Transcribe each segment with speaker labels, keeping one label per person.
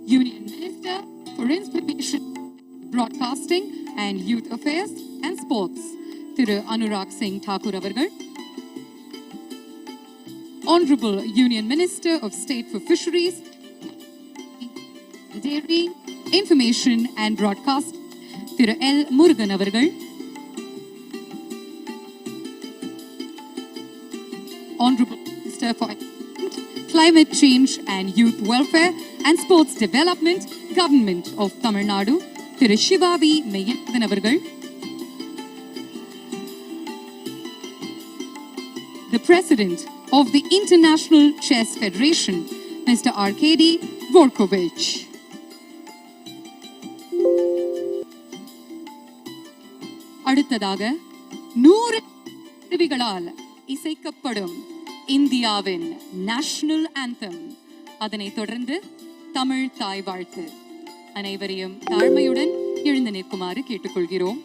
Speaker 1: Union Minister for Information, Broadcasting and Youth Affairs and Sports, Thiru Anurag Singh Thakur avargal. Honorable Union Minister of State for Fisheries, Dairy, Information and Broadcast, Thiru L. Murugan avargal. Honorable Minister for Climate Change and Youth Welfare and Sports Development, Government of Tamil Nadu, Thiru Shiva V. Meyyanadan avargal. The President of the International Chess Federation, Mr. Arkady Dvorkovich. அடுத்ததாக 100 கருவிகளால் இசைக்கப்படும் இந்தியாவின் national anthem, அதனைத் தொடர்ந்து தமிழ் தாய் வாழ்த்து. அனைவரையும் தாழ்மையுடன் எழுந்து நிற்குமாறு கேட்டுக்கொள்கிறோம்.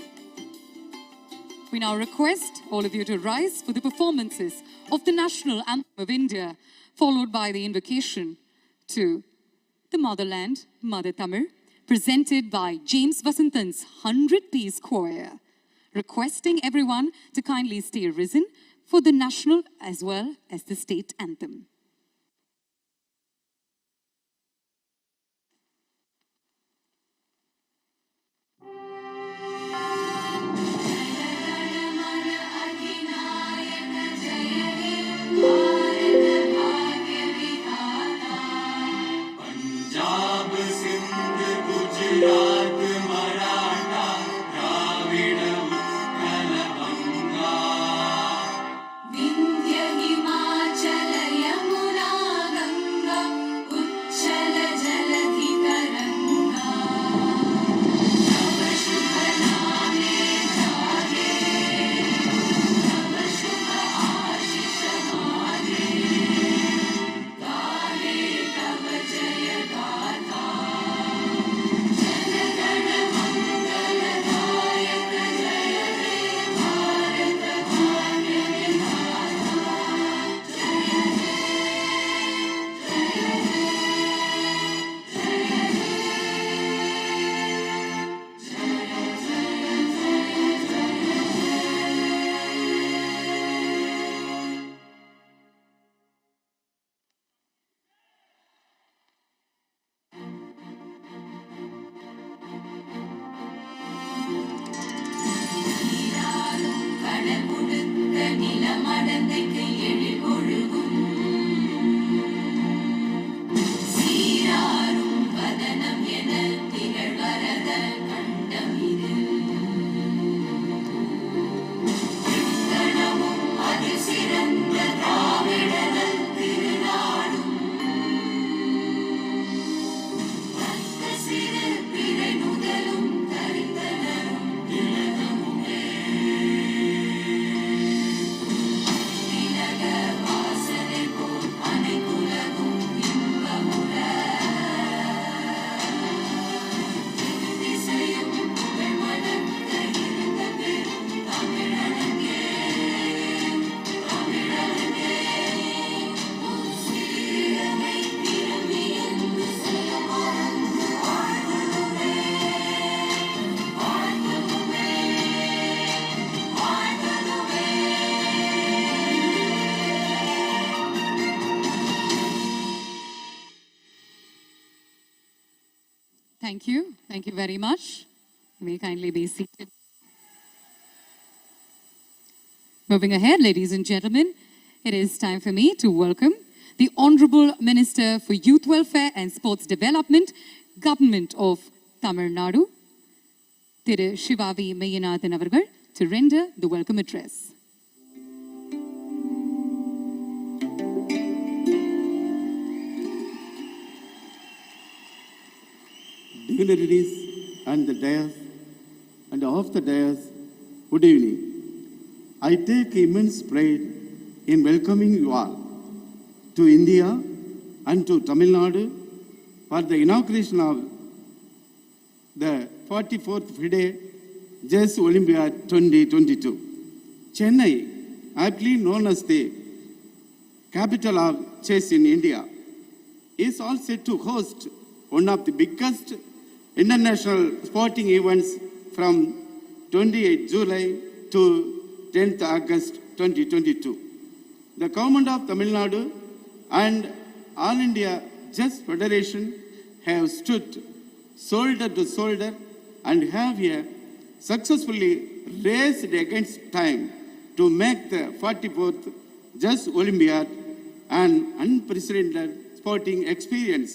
Speaker 1: We now request all of you to rise for the performances of the national anthem of India, followed by the invocation to the motherland, Mother Tamil, presented by James Vasantan's 100-piece choir, requesting everyone to kindly stay risen for the national as well as the state anthem. Thank you. Thank you very much. You may kindly be seated. Moving ahead, ladies and gentlemen, it is time for me to welcome the Honorable Minister for Youth Welfare and Sports Development, Government of Tamil Nadu, Thiru Shiva V. Meyyanadan avargal, to render the welcome address.
Speaker 2: Dignitaries and the dais and off the dais, good evening. I take immense pride in welcoming you all to India and to Tamil Nadu for the inauguration of the 44th FIDE Chess Olympiad 2022. Chennai, aptly known as the capital of chess in India, is all set to host one of the biggest international sporting events from 28 July to 10th August 2022. The government of Tamil Nadu and All India Chess Federation have stood shoulder to shoulder and have successfully raced against time to make the 44th Chess Olympiad an unprecedented sporting experience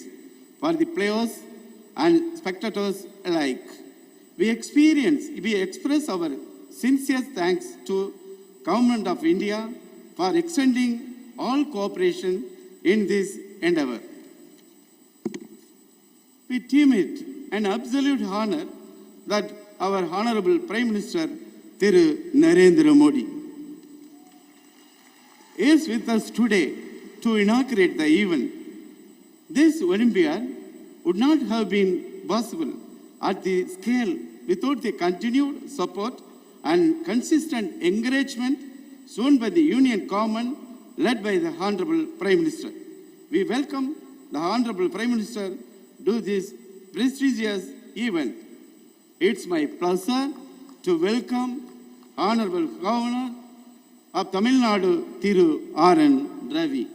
Speaker 2: for the players and spectators alike. We express our sincere thanks to Government of India for extending all cooperation in this endeavor. We deem it an absolute honor that our Honorable Prime Minister Thiru Narendra Modi is with us today to inaugurate the event. This Olympiad would not have been possible at the scale without the continued support and consistent encouragement shown by the Union government led by the Honorable Prime Minister. We welcome the Honorable Prime Minister to this prestigious event. It's my pleasure to welcome Honorable Governor of Tamil Nadu, Thiru R.N. Ravi.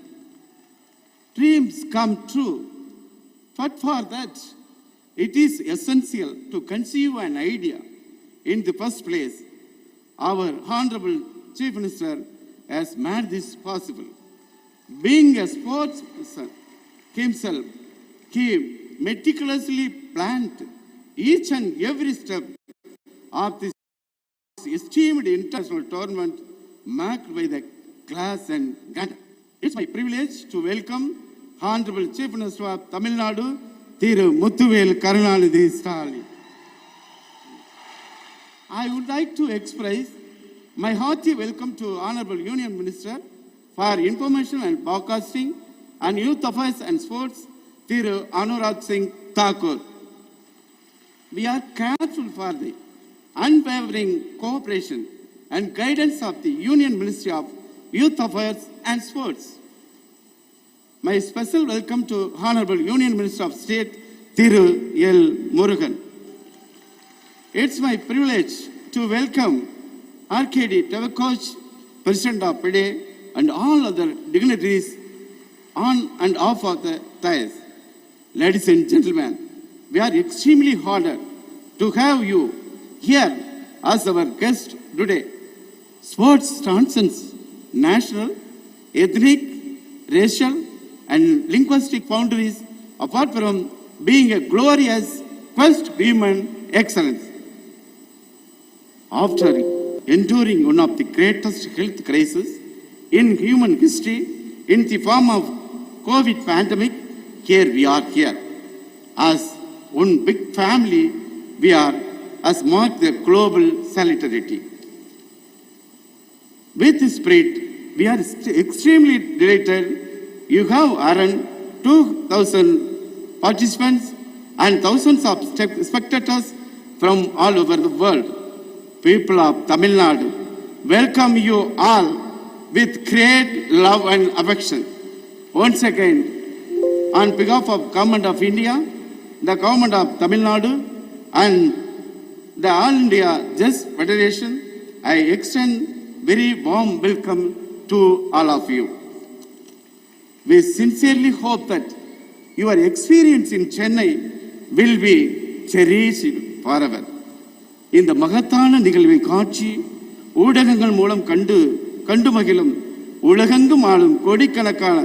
Speaker 2: Dreams come true, but for that, it is essential to conceive an idea in the first place. Our Honorable Chief Minister has made this possible. Being a sportsman himself, he meticulously planned each and every step of this esteemed international tournament marked by the class and grandeur. It's my privilege to welcome Honorable Chief Minister of Tamil Nadu, Thiru Muthuvel Karunanidhi Stalin. I would like to express my hearty welcome to Honorable Union Minister for Information and Broadcasting and Youth Affairs and Sports, Thiru Anurag Singh Thakur. We are grateful for the unwavering cooperation and guidance of the Union Ministry of Youth Affairs and Sports. My special welcome to Honorable Union Minister of State, Thiru L. Murugan. It's my privilege to welcome RKD Tavakoch, President of PIDE, and all other dignitaries on and off of the dais. Ladies and gentlemen, we are extremely honored to have you here as our guest today. Sports transcends national, ethnic, racial, and linguistic boundaries apart from being a glorious quest to human excellence. After enduring one of the greatest health crises in human history in the form of COVID pandemic, here we are here. As one big family, we are as marked the global solidarity. With this spirit, we are extremely delighted you have around 2,000 participants and thousands of spectators from all over the world. People of Tamil Nadu, welcome you all with great love and affection. Once again, on behalf of Government of India, the Government of Tamil Nadu, and the All India Chess Federation, I extend very warm welcome to all of you. We sincerely hope that your experience in Chennai will be cherished forever. இந்த மகத்தான நிகழ்வை காட்சி ஊடகங்கள் மூலம் கண்டு மகிழும் உலகெங்கும் ஆளும் கோடிக்கணக்கான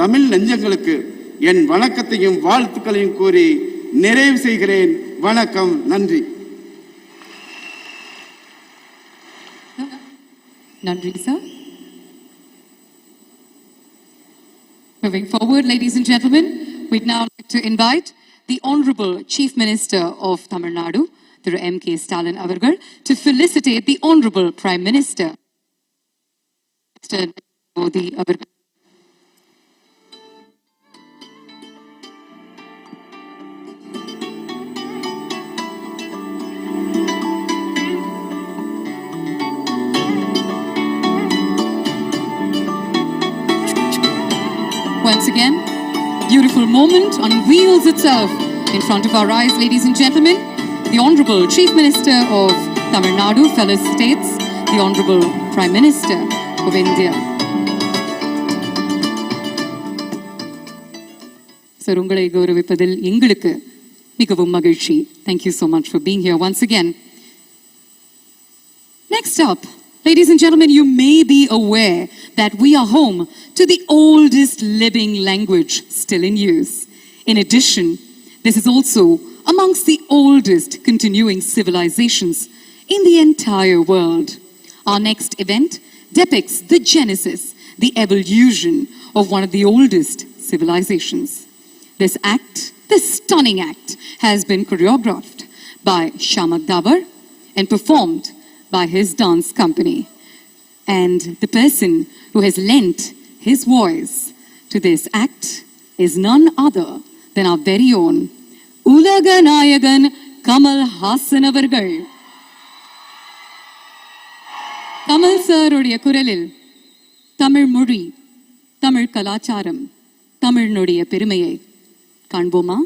Speaker 2: தமிழ் நெஞ்சங்களுக்கு என் வணக்கத்தையும் வாழ்த்துக்களையும் கூறி நிறைவு செய்கிறேன். வணக்கம், நன்றி.
Speaker 1: Nandri, sir. Moving forward, ladies and gentlemen, we'd now like to invite the Honorable Chief Minister of Tamil Nadu, Thiru M.K. Stalin Avargal, to felicitate the Honorable Prime Minister, Mr. Modi Avargal. Once again, beautiful moment on wheels itself. In front of our eyes, ladies and gentlemen, the Honorable Chief Minister of Tamil Nadu, fellow states, the Honorable Prime Minister of India. Sir, ungalai gauravipadil engalukku mikavum magizhchi. Thank you so much for being here once again. Next up, ladies and gentlemen, you may be aware that we are home to the oldest living language still in use. In addition, this is also amongst the oldest continuing civilizations in the entire world. Our next event depicts the genesis, the evolution of one of the oldest civilizations. This act, this stunning act, has been choreographed by Shamak Davar and performed by his dance company. And the person who has lent his voice to this act is none other than our very own Ulaga Nayagan Kamal Hassan avargal. Kamal sir உடைய குரலில் தமிழ் மொழி, தமிழ் கலாச்சாரம், தமிழினுடைய பெருமையை காண்போமா?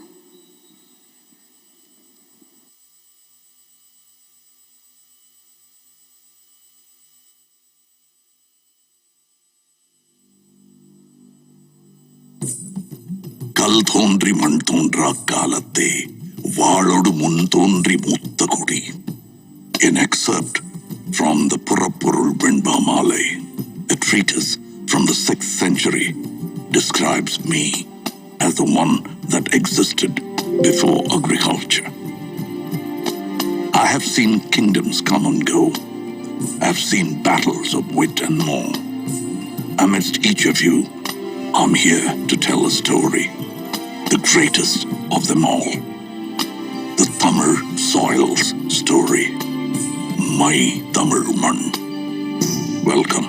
Speaker 3: கல் தோன்றி மண் தோன்றா காலத்தே வாளோடு முன் தோன்றி மூத்த குடி. An excerpt from the புறப்பொருள் வெண்பா மாலை, a treatise from the 6th century, describes me as the one that existed before agriculture. I have seen kingdoms come and go. I have seen battles of wit and more. Amidst each of you, I'm here to tell a story, the greatest of them all, the Tamil soil's story, my Tamil man. Welcome.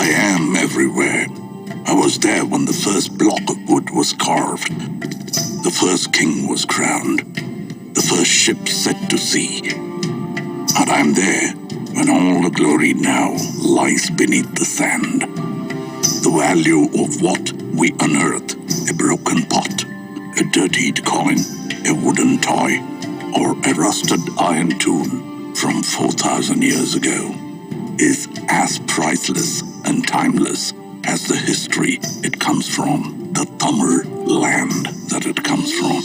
Speaker 3: I am everywhere. I was there when the first block of wood was carved, the first king was crowned, the first ship set to sea, and I'm there when all the glory now lies beneath the sand. The value of what we unearth, a broken pot, a dirtied coin, a wooden toy, or a rusted iron tool from 4,000 years ago, is as priceless and timeless as the history it comes from, the Tamil land that it comes from.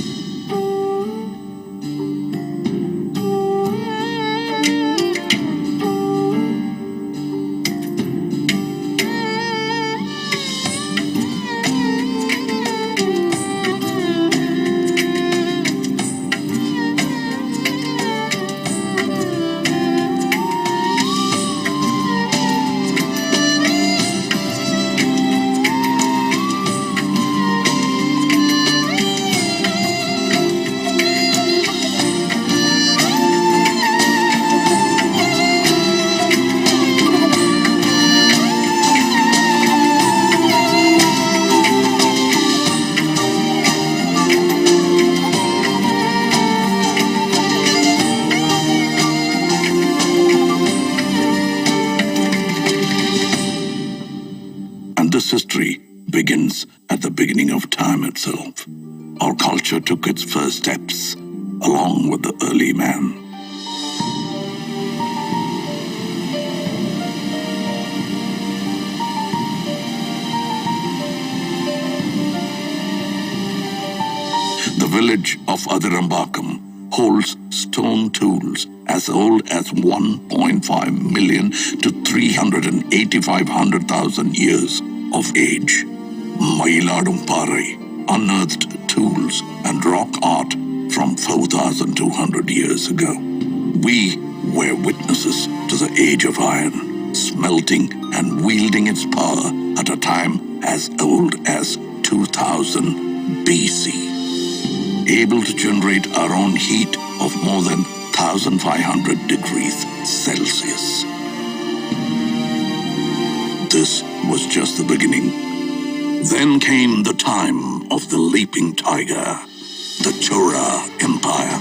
Speaker 3: This history begins at the beginning of time itself. Our culture took its first steps along with the early man. The village of Adirambakam holds stone tools as old as 1.5 million to 385,000 years of age. Mailadum Parai unearthed tools and rock art from 4,200 years ago. We were witnesses to the age of iron, smelting and wielding its power at a time as old as 2000 BC. Able to generate our own heat of more than 1,500 degrees Celsius. This was just the beginning. Then came the time of the leaping tiger, the Chora Empire.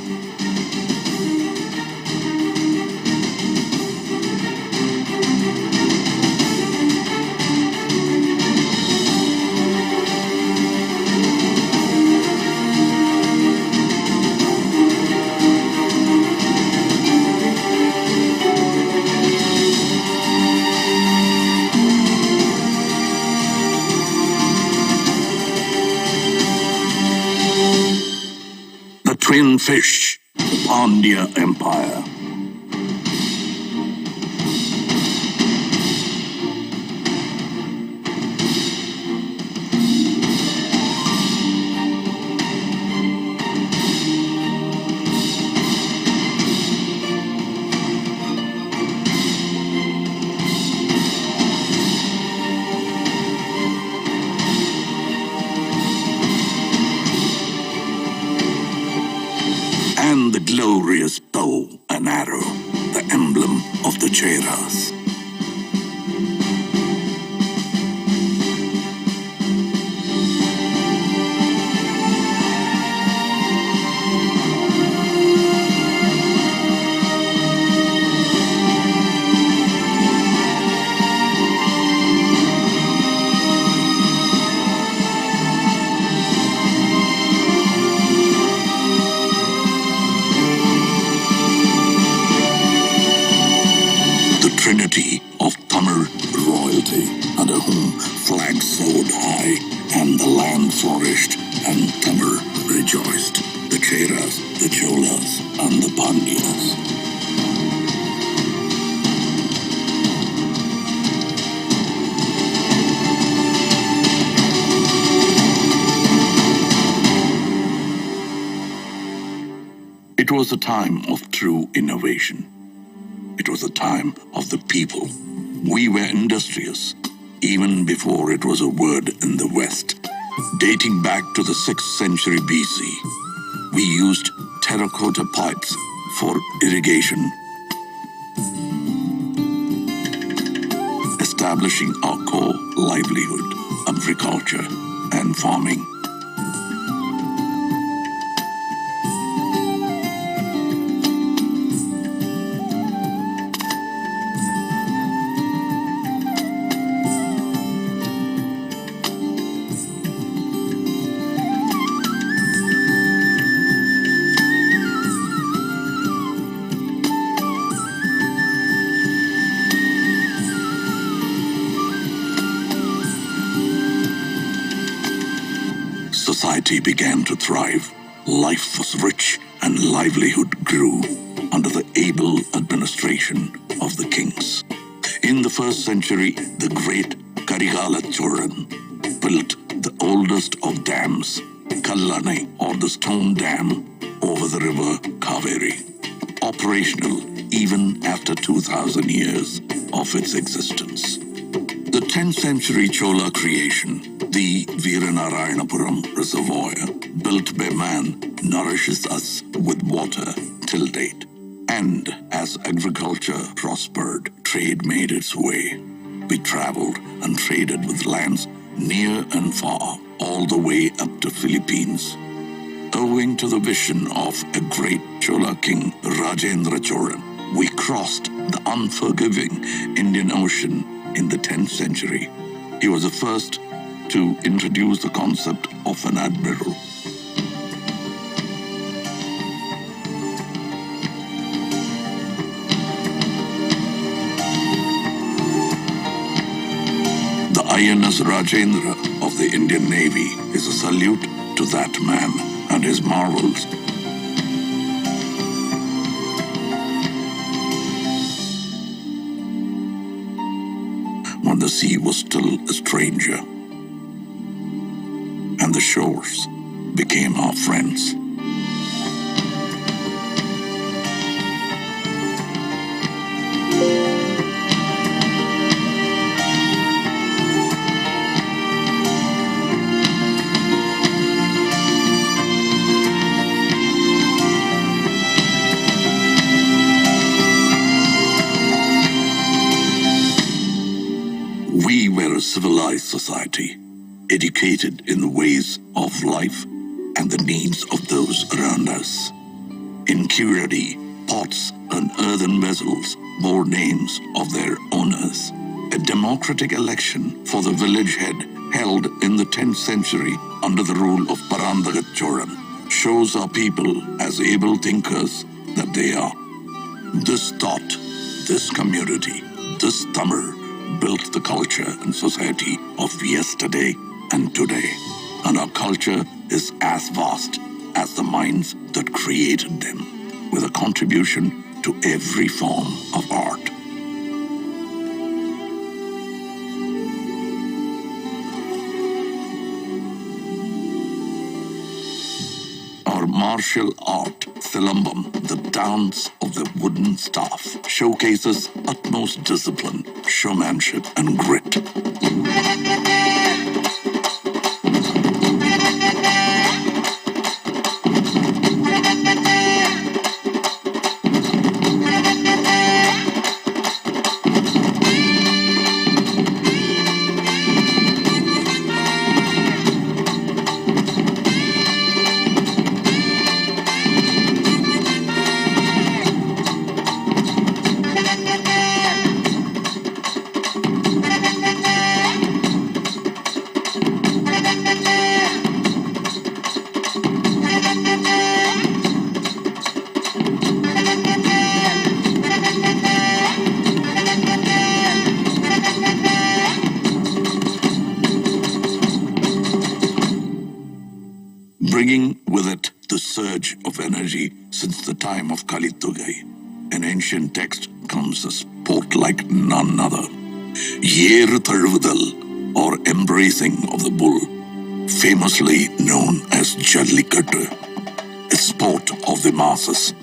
Speaker 3: twin fish, the Pandya Empire. And the glorious bow and arrow, the emblem of the Cheras. Trinity of Tamil royalty, under whom flags soared high and the land flourished and Tamil rejoiced. The Cheras, the Cholas, and the Pandyas. It was a time of true innovation. It was a time of the people. We were industrious, even before it was a word in the West. Dating back to the 6th century BC, we used terracotta pipes for irrigation, establishing our core livelihood, agriculture, and farming. Society began to thrive. Life was rich and livelihood grew under the able administration of the kings. In the 1st century, the great Karigala Choran built the oldest of dams, Kallanai, or the stone dam, over the river Kaveri, operational even after 2,000 years of its existence. The 10th century Chola creation, the Veeranarayanapuram Reservoir, built by man, nourishes us with water till date. And as agriculture prospered, trade made its way. We traveled and traded with lands near and far, all the way up to Philippines. Owing to the vision of a great Chola king, Rajendra Cholan, we crossed the unforgiving Indian Ocean in the 10th century. He was the first to introduce the concept of an admiral. The INS Rajendra of the Indian Navy is a salute to that man and his marvels. When the sea was still a stranger, and the shores became our friends. We were a civilized society, educated in the ways of life and the needs of those around us. In Curadi, pots and earthen vessels bore names of their owners. A democratic election for the village head held in the 10th century under the rule of Parandagat Cholan shows our people as able thinkers that they are. This thought, this community, this Tamil built the culture and society of yesterday and today. And our culture is as vast as the minds that created them, with a contribution to every form of art. Our martial art, Silambam, the dance of the wooden staff, showcases utmost discipline, showmanship, and grit. Bringing with it the surge of energy since the time of Kalitugai. An ancient text comes a sport like none other. Yeru Thaluvudal, or embracing of the bull, famously known as Jallikattu, a sport of the masses.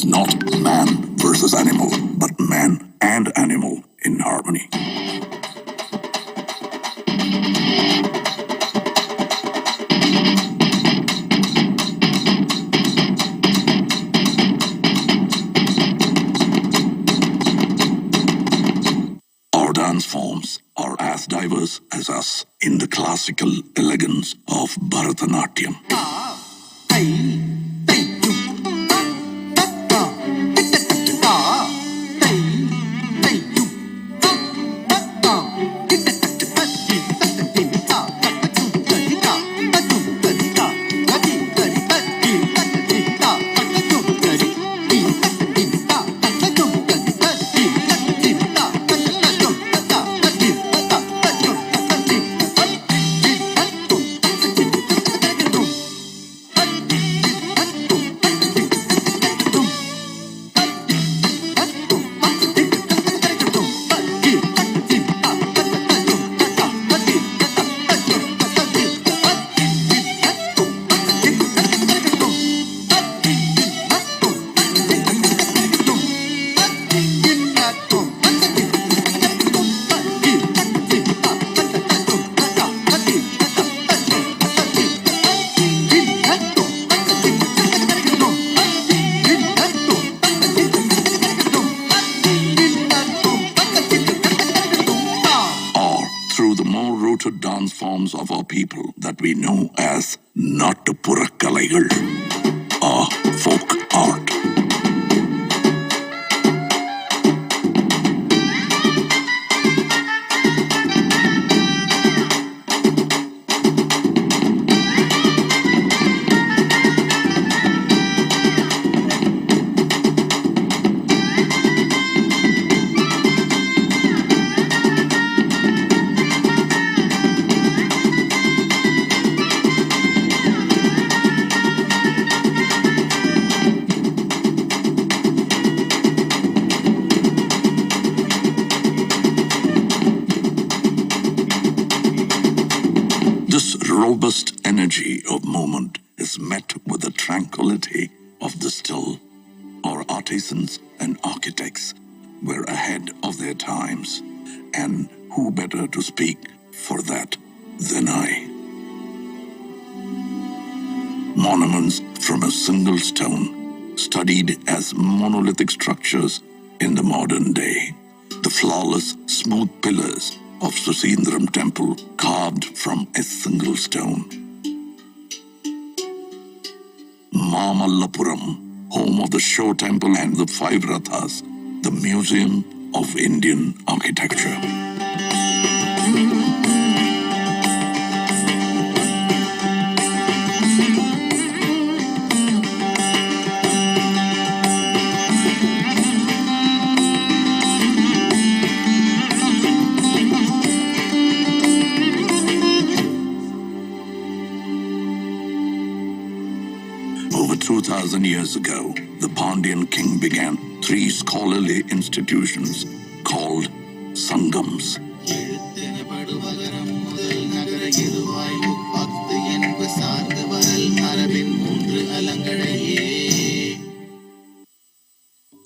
Speaker 3: Not man versus animal, but man and animal in harmony. Our dance forms are as diverse as us in the classical elegance of Bharatanatyam. Dance forms of our people that we know as Nattupurakkalaikal, or folk art. This robust energy of movement is met with the tranquility of the still. Our artisans and architects were ahead of their times, and who better to speak for that than I? Monuments from a single stone, studied as monolithic structures in the modern day. The flawless, smooth pillars of Susindram temple carved from a single stone. Mamallapuram, home of the Show Temple and the Five Rathas, the Museum of Indian Architecture. Over 2,000 years ago, the Pandyan king began 3 scholarly institutions called Sangams.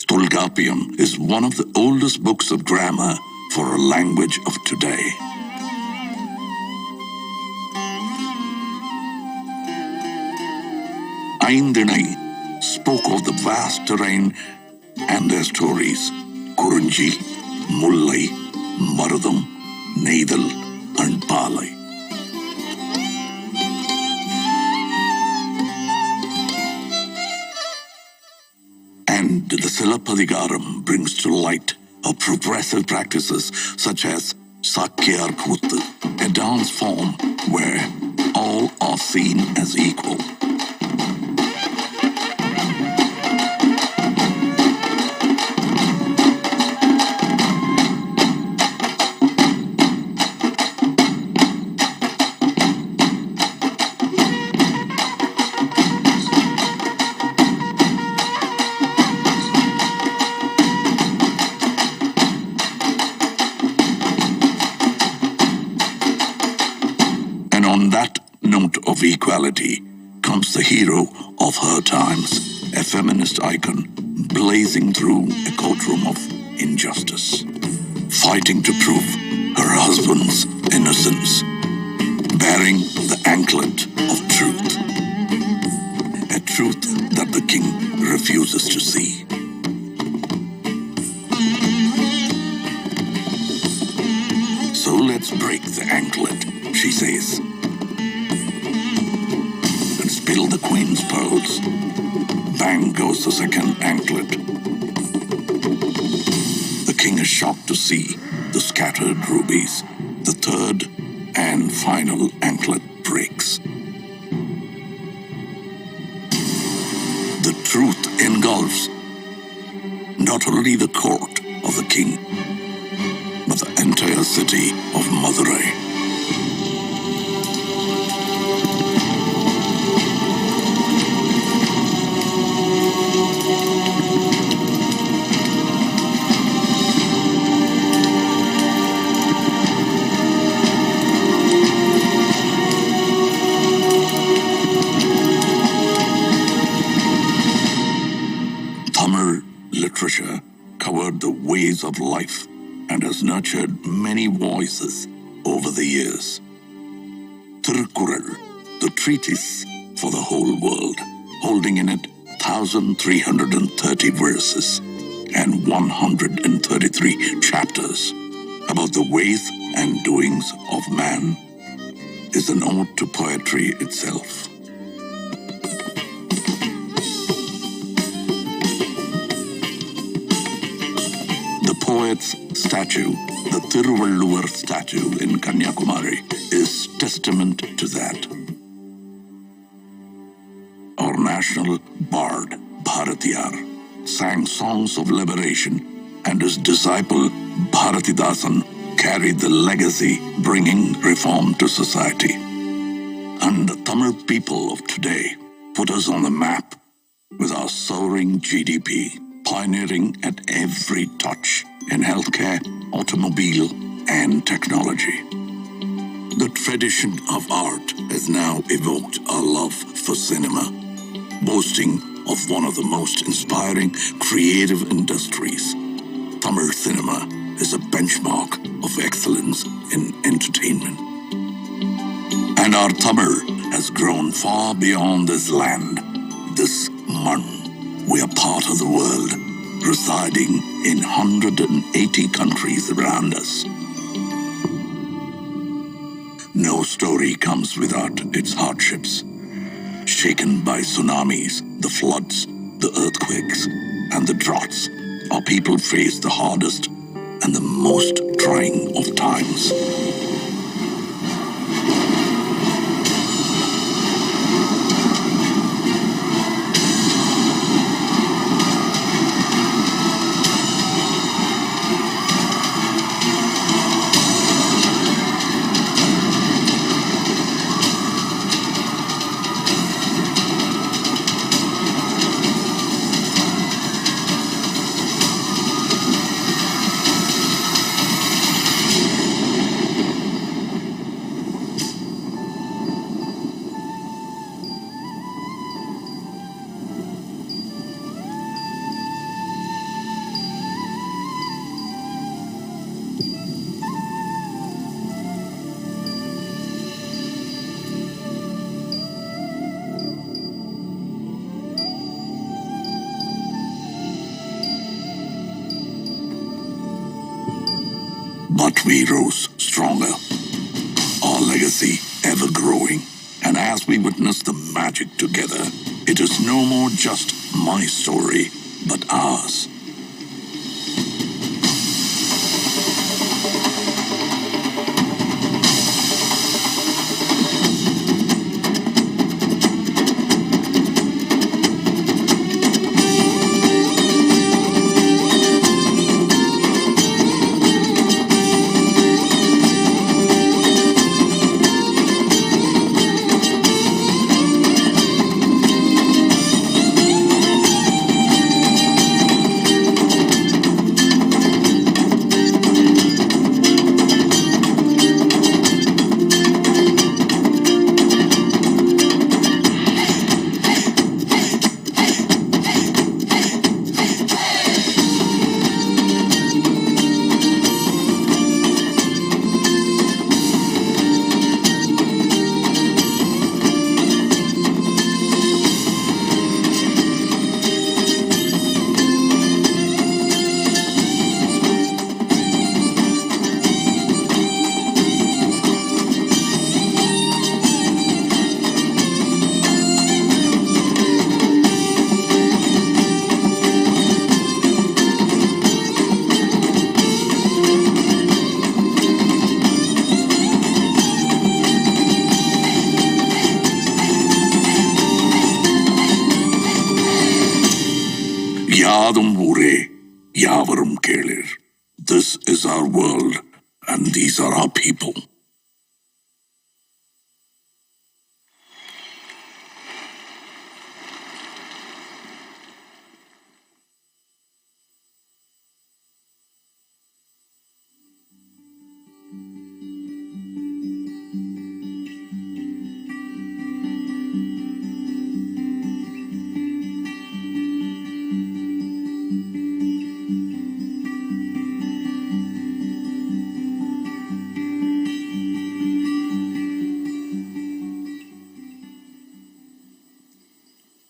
Speaker 3: Tolkapiam is one of the oldest books of grammar for a language of today. Aindinai spoke of the vast terrain and their stories. Kurunji, Mullai, Marudam, Neidal, and Palai. And the Silapadigaram brings to light of progressive practices such as Sakyar Kuttu, a dance form where all are seen as equal. On that note of equality comes the hero of her times, a feminist icon blazing through a courtroom of injustice, fighting to prove her husband's innocence, bearing the anklet of truth, a truth that the king refuses to see. So let's break the anklet, she says. Spill the queen's pearls. Bang goes the second anklet. The king is shocked to see the scattered rubies. The third and final anklet breaks. The truth engulfs not only the court of the king, but the entire city of Madurai. Tamil literature covered the ways of life and has nurtured many voices over the years. Tirukkural, the treatise for the whole world, holding in it 1,330 verses and 133 chapters about the ways and doings of man, is an ode to poetry itself. The poet's statue, the Thiruvalluvar statue in Kanyakumari, is testament to that. Our national bard, Bharatiyar, sang songs of liberation, and his disciple, Bharatidasan, carried the legacy, bringing reform to society. And the Tamil people of today put us on the map with our soaring GDP, pioneering at every touch in healthcare, automobile, and technology. The tradition of art has now evoked our love for cinema, boasting of one of the most inspiring creative industries. Tamil cinema is a benchmark of excellence in entertainment. And our Tamil has grown far beyond this land, this man. We are part of the world, residing in 180 countries around us. No story comes without its hardships. shaken by tsunamis, the floods, the earthquakes, and the droughts, our people face the hardest and the most trying of times. But we rose stronger, our legacy ever growing. And as we witness the magic together, it is no more just my story, but ours. Yadum Ure, Yavarum Kelir. This is our world, and these are our people.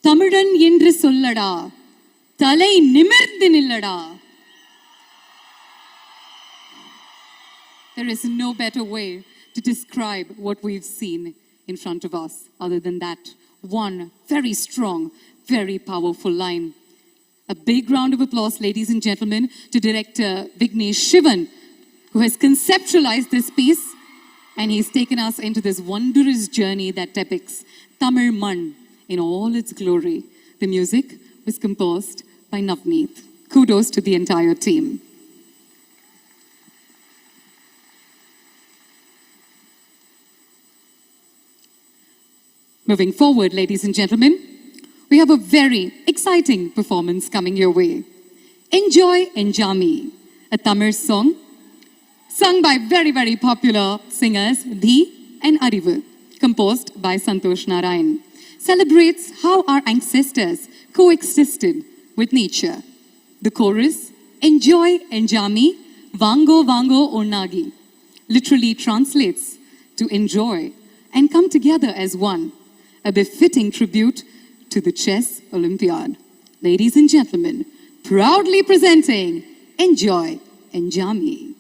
Speaker 1: தமிழன் என்று சொல்லடா தலை நிமிர்ந்து நில்லடா. There is no better way to describe what we've seen in front of us other than that one very strong, very powerful line. A big round of applause, ladies and gentlemen, to director Vignesh Shivan, who has conceptualized this piece, and he's taken us into this wondrous journey that depicts Tamil Mann in all its glory. The music was composed by Navneet. Kudos to the entire team. Moving forward, ladies and gentlemen, we have a very exciting performance coming your way. Enjoy Enjami, a Tamil song sung by very, very popular singers Dhi and Arivu, composed by Santosh Narayan, celebrates how our ancestors coexisted with nature. The chorus, Enjoy Enjami, Vango Vango Onnagi, literally translates to enjoy and come together as one, a befitting tribute to the Chess Olympiad. Ladies and gentlemen, proudly presenting Enjoy Enjami.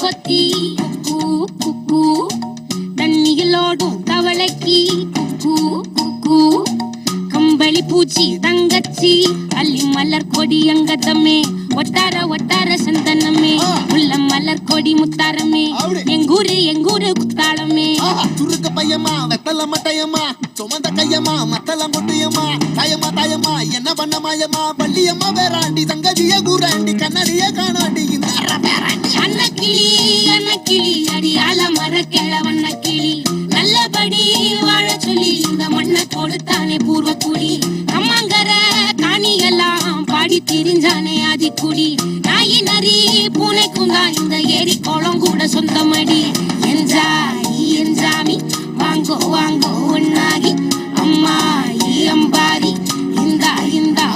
Speaker 4: கொத்தி குக்கு குக்கு தண்ணியிலோடும் தவளைக்கு குக்கு குக்கு கம்பளி பூச்சி தங்கச்சி அள்ளி மலர் கொடி அங்கதமே ஒட்டார ஒட்டார சந்தனமே உள்ள மலர் கொடி முத்தாரமே எங்கூரு குத்தாளமே
Speaker 5: சுருக்க பையமா வெத்தல மட்டையம்மா சுமந்த கையம்மா மத்தல முட்டியம்மா தாயம்மா என்ன பண்ண மாயம்மா பள்ளியம்மா வேறாண்டி சங்கதிய கூறாண்டி கண்ணடிய காணாண்டி இந்த அன்னக்கிளி அடியால மர கிழவண்ண கிளி நல்லபடி வாழ சொல்லி இந்த மண்ணை கொடுத்தானே பூர்வ குடி அம்மாங்கர காணியெல்லாம் பாடி திரிஞ்சானே ஆதிக்குடி நாயி நரி பூனைக்கும் தான் இந்த ஏரி குளம் கூட சொந்தமடி என்ஜாமி வாங்கோ வாங்கோ ஒன்னாகி அம்மா அம்பாரி இந்த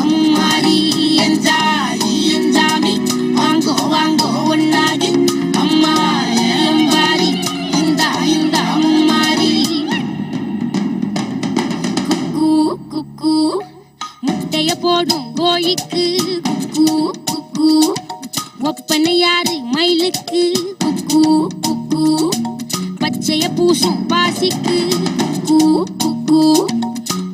Speaker 5: அம்மாரி என்ஜாமி வாங்கோ வாங்கோ ஒன்னாகி அம்மா அம்பாரி இந்த அம்மாரி குக்கு குக்கு முட்டைய போடும் கோழிக்கு குக்கு குக்கு ஒப்பனை யாரு மயிலுக்கு குக்கு குக்கு பச்சைய பூசும் பாசிக்கு குக்கு குக்கு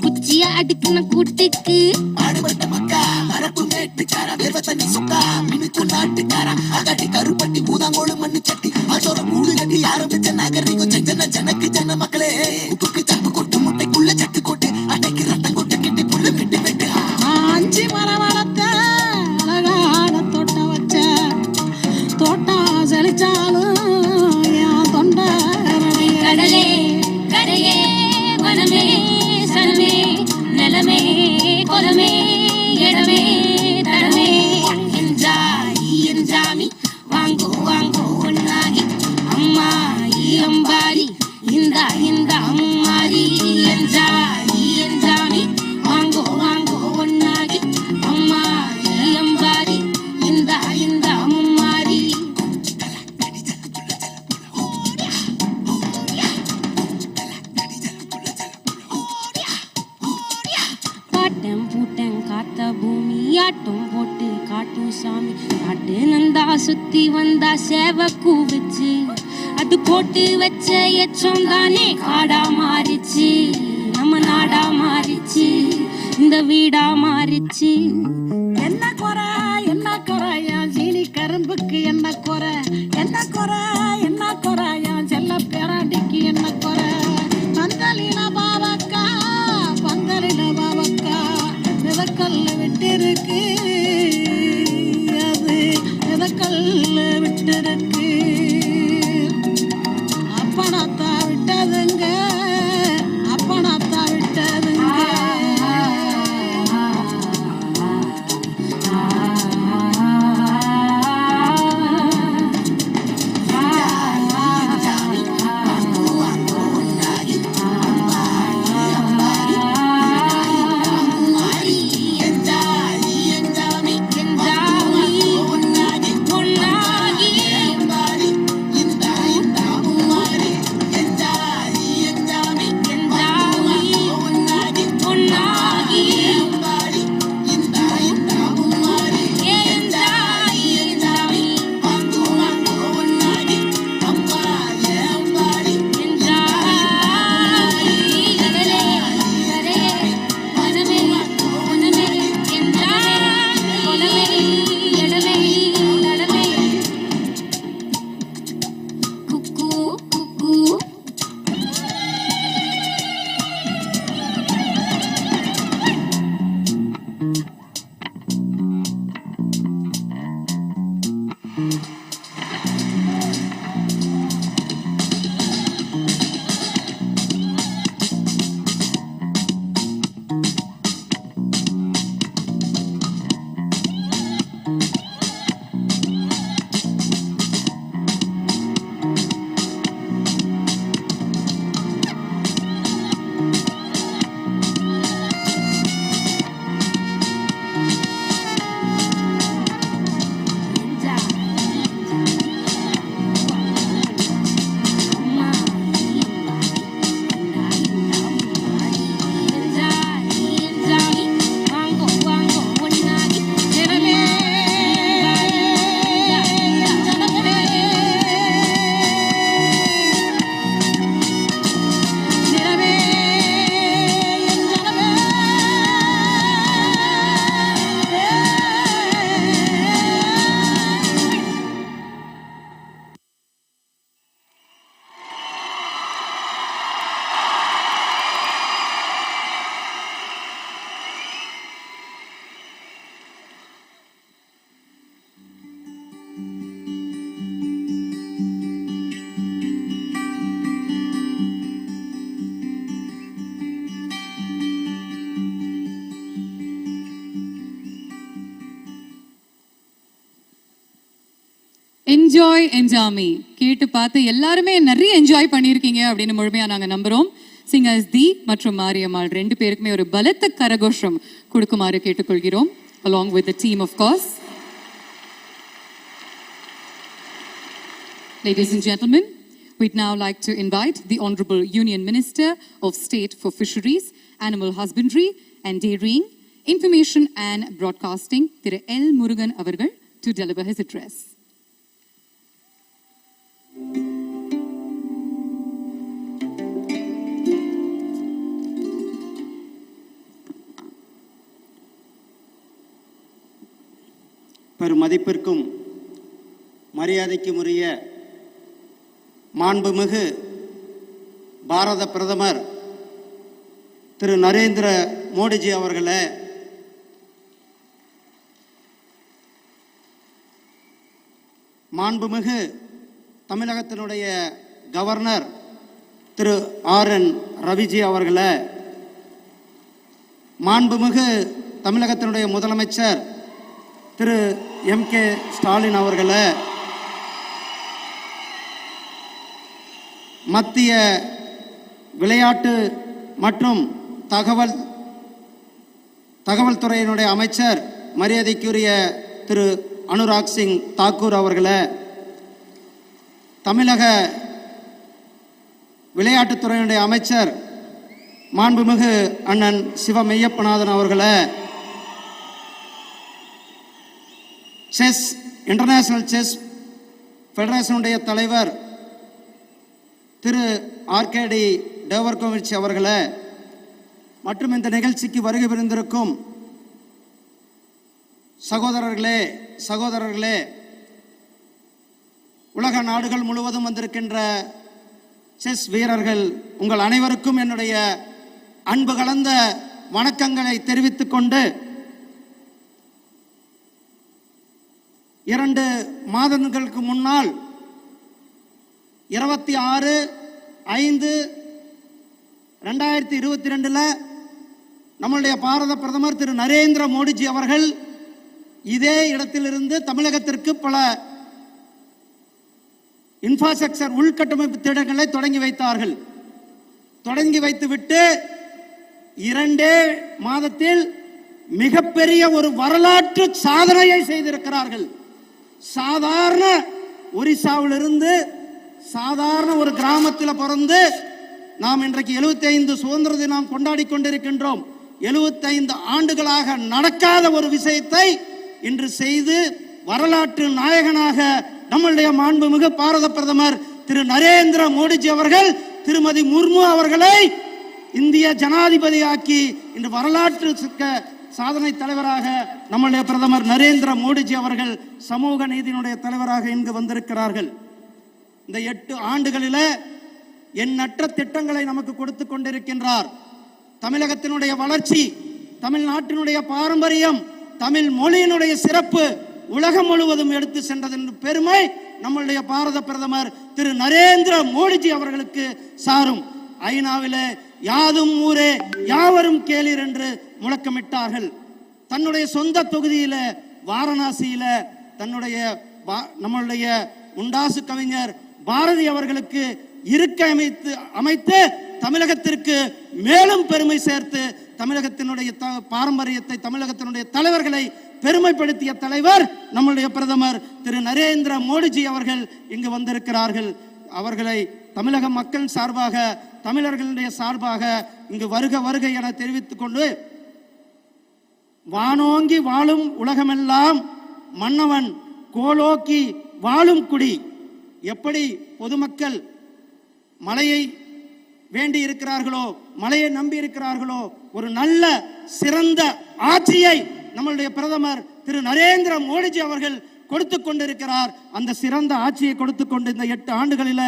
Speaker 5: குச்சிய அடுக்குன கூட்டுக்கு ஆடுபட்ட மக்கா மரப்பு மேட்டுக்கார வேர்வ தண்ணி சுக்கா மினுக்கு நாட்டுக்கார அகட்டி கருப்பட்டி பூதாங்கோடு மண்ணு சட்டி அதோட கூடு கட்டி ஆரம்பிச்ச நகரிக்கும் ஜனக்கு ஜன மக்களே உப்புக்கு சப்பு கொட்டு முட்டைக்குள்ள சட்டு கொட்டு அன்னைக்கு ரத்தம் கொட்டு கிட்டி புல்லு வெட்டு வெட்டு
Speaker 6: அஞ்சு மரம் வளர்த்த அழகான தோட்டம் வச்ச தோட்டம் செழிச்சாலும் என் தொண்டை
Speaker 4: கடலே கரையே வனமே சனமே நிலமே கொலமே இடமே தரமே என்ஜாமி வாங்கோ வாங்கோ ஒன்னாகி அம்மா அம்பாரி இந்த அம்மாரி என்ஜாமி வாங்கோ வாங்கோ ஒன்னாகி அம்மா அம்பாரி இந்த அம்மாரி பாட்டம் பூட்டம் காத்த பூமி ஆட்டம் போட்டு காட்டும் சாமி காட்டு நந்தா சுத்தி வந்தா சேவ கூவிச்சு அது போட்டு வச்ச எச்சம் தானே காடா மாறிச்சு நம்ம நாடா மாறிச்சு இந்த வீடா மாறிச்சு
Speaker 6: என்ன குறை என் சீனி கரும்புக்கு என்ன குறை என் செல்ல பேராண்டிக்கு என்ன குறை பந்தலின பாவக்கா விதக்கல்ல விட்டிருக்கு அது விதக்கல்ல விட்டிருக்கு அப்பனாத்தா விட்டதுங்க
Speaker 1: என்ஜாய் என்ஜாமி கேட்டு பார்த்து எல்லாருமே நிறைய என்ஜாய் பண்ணியிருக்கீங்க அப்படின்னு முழுமையா நாங்க நம்புறோம். சிங்கர்ஸ் தி மற்றும் மாரியம்மாள் 2 பேருக்குமே ஒரு பலத்த கரகோஷம் கொடுக்குமாறு கேட்டுக்கொள்கிறோம். along with the team of course. Ladies and gentlemen, we'd now like to invite the Honorable Union Minister of State for Fisheries, Animal Husbandry and Dairying, Information and Broadcasting, Thiru L. Murugan avargal to deliver his address.
Speaker 7: பெருமதிப்பிற்கும் மரியாதைக்கும் உரிய மாண்புமிகு பாரத பிரதமர் திரு நரேந்திர மோடிஜி அவர்களே, மாண்புமிகு தமிழகத்தினுடைய governor திரு R. N.. Raviji அவர்களே, மாண்புமிகு தமிழகத்தினுடைய முதலமைச்சர் திரு எம்.கே. ஸ்டாலின் அவர்களே, மத்திய விளையாட்டு மற்றும் தகவல் துறையினுடைய அமைச்சர் மரியாதைக்குரிய திரு அனுராக் சிங் தாக்கூர் அவர்களே, தமிழக விளையாட்டுத்துறையினுடைய அமைச்சர் மாண்புமிகு அண்ணன் சிவ மெய்யப்பநாதன் அவர்களே, செஸ் இன்டர்நேஷனல் செஸ் ஃபெடரேஷனுடைய தலைவர் திரு ஆர்கேடி டேவர்கோவிச் அவர்களே, மற்றும் இந்த நிகழ்ச்சிக்கு வருகை புரிந்திருக்கும் சகோதரர்களே, உலக நாடுகள் முழுவதும் வந்திருக்கின்ற செஸ் வீரர்கள், உங்கள் அனைவருக்கும் என்னுடைய அன்பு கலந்த வணக்கங்களை தெரிவித்துக் கொண்டு, 2 மாதங்களுக்கு முன்னால் 26/5/2022 நம்முடைய பாரத பிரதமர் திரு நரேந்திர மோடிஜி அவர்கள் இதே இடத்திலிருந்து தமிழகத்திற்கு பல இன்ஃப்ராஸ்ட்ரக்சர் உள்கட்டமைப்பு திட்டங்களை தொடங்கி வைத்தார்கள். தொடங்கி வைத்துவிட்டு 2 மாதத்தில் மிகப்பெரிய ஒரு வரலாற்று சாதனையை செய்திருக்கிறார்கள். சாதாரண ஒரிசாவிலிருந்து சாதாரண ஒரு கிராமத்தில் பிறந்து நாம் இன்றைக்கு 75 சுதந்திர தினம் கொண்டாடி கொண்டிருக்கின்றோம். 75 ஆண்டுகளாக நடக்காத ஒரு விஷயத்தை இன்று செய்து வரலாற்று நாயகனாக நம்முடைய மாண்புமிகு பாரத பிரதமர் திரு நரேந்திர மோடிஜி அவர்கள் திருமதி முர்மு அவர்களை இந்திய ஜனாதிபதியாக்கி இன்று வரலாற்று சாதனை தலைவராக நம்முடைய பிரதமர் நரேந்திர மோடிஜி அவர்கள் சமூக நீதியினுடைய தலைவராக இங்கு வந்திருக்கிறார்கள். இந்த 8 ஆண்டுகளில் எண்ணற்ற திட்டங்களை நமக்கு கொடுத்து கொண்டிருக்கின்றார். தமிழகத்தினுடைய வளர்ச்சி, தமிழ்நாட்டினுடைய பாரம்பரியம், தமிழ் மொழியினுடைய சிறப்பு உலகம் முழுவதும் எடுத்து சென்றதன் பெருமை நம்முடைய பாரத பிரதமர் திரு நரேந்திர மோடிஜி அவர்களுக்கு சாரும். ஐநாவிலே யாதும் ஊரே யாவரும் கேளீர் என்று முழக்கமிட்டார்கள். தன்னுடைய சொந்த தொகுதியில வாரணாசியில நம்முடைய உண்டாசு கவிஞர் பாரதி அவர்களுக்கு இருக்கை அமைத்து தமிழகத்திற்கு மேலும் பெருமை சேர்த்து தமிழகத்தினுடைய பாரம்பரியத்தை, தமிழகத்தினுடைய தலைவர்களை பெருமைப்படுத்திய தலைவர் நம்முடைய பிரதமர் திரு நரேந்திர மோடிஜி அவர்கள் இங்கு வந்திருக்கிறார்கள். அவர்களை தமிழக மக்கள் சார்பாக, தமிழர்களுடைய சார்பாக இங்கு வருக என தெரிவித்துக் கொண்டு, வானோங்கி வாழும் உலகமெல்லாம் மன்னவன் கோலோக்கி வாழும் குடி. எப்படி பொதுமக்கள் மழையை வேண்டி இருக்கிறார்களோ, மழையை நம்பி இருக்கிறார்களோ, ஒரு நல்ல சிறந்த ஆட்சியை நம்மளுடைய பிரதமர் திரு நரேந்திர மோடிஜி அவர்கள் கொடுத்து கொண்டிருக்கிறார். அந்த சிறந்த ஆட்சியை கொடுத்து கொண்டு இந்த 8 ஆண்டுகளில்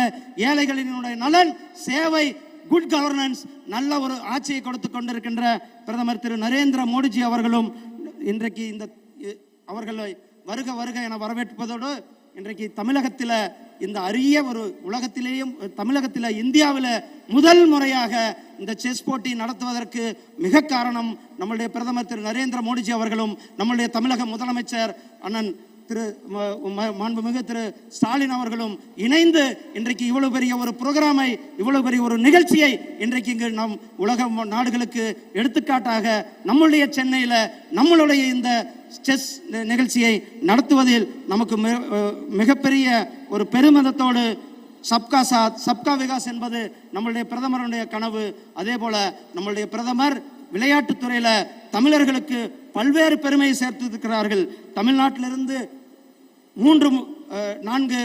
Speaker 7: ஏழைகளினுடைய நலன், சேவை, குட் கவர்னன்ஸ், நல்ல ஒரு ஆட்சியை கொடுத்து கொண்டிருக்கின்ற பிரதமர் திரு நரேந்திர மோடிஜி அவர்களும் இன்றைக்கு அவர்களை வருக என வரவேற்பதோடு, இன்றைக்கு தமிழகத்தில் இந்த அரிய ஒரு உலகத்திலேயும் தமிழகத்தில் இந்தியாவில் முதல் முறையாக இந்த செஸ் போட்டி நடத்துவதற்கு மிக காரணம் நம்முடைய பிரதமர் திரு நரேந்திர மோடிஜி அவர்களும் நம்முடைய தமிழக முதலமைச்சர் அண்ணன் திரு மாண்புமிகு திரு ஸ்டாலின் அவர்களும் இணைந்து இன்றைக்கு இவ்வளவு பெரிய ஒரு புரோகிராமை, இவ்வளவு பெரிய ஒரு நிகழ்ச்சியை இன்றைக்கு இங்கு நம் உலக நாடுகளுக்கு எடுத்துக்காட்டாக நம்முடைய சென்னையில் நம்மளுடைய இந்த செஸ் நிகழ்ச்சியை நடத்துவதில் நமக்கு மிகப்பெரிய ஒரு பெருமிதத்தோடு சப்கா சாத் சப்கா விகாஸ் என்பது நம்மளுடைய பிரதமருடைய கனவு. அதே போல நம்மளுடைய பிரதமர் விளையாட்டுத்துறையில் தமிழர்களுக்கு பல்வேறு பெருமையை சேர்த்திருக்கிறார்கள். தமிழ்நாட்டிலிருந்து 3-4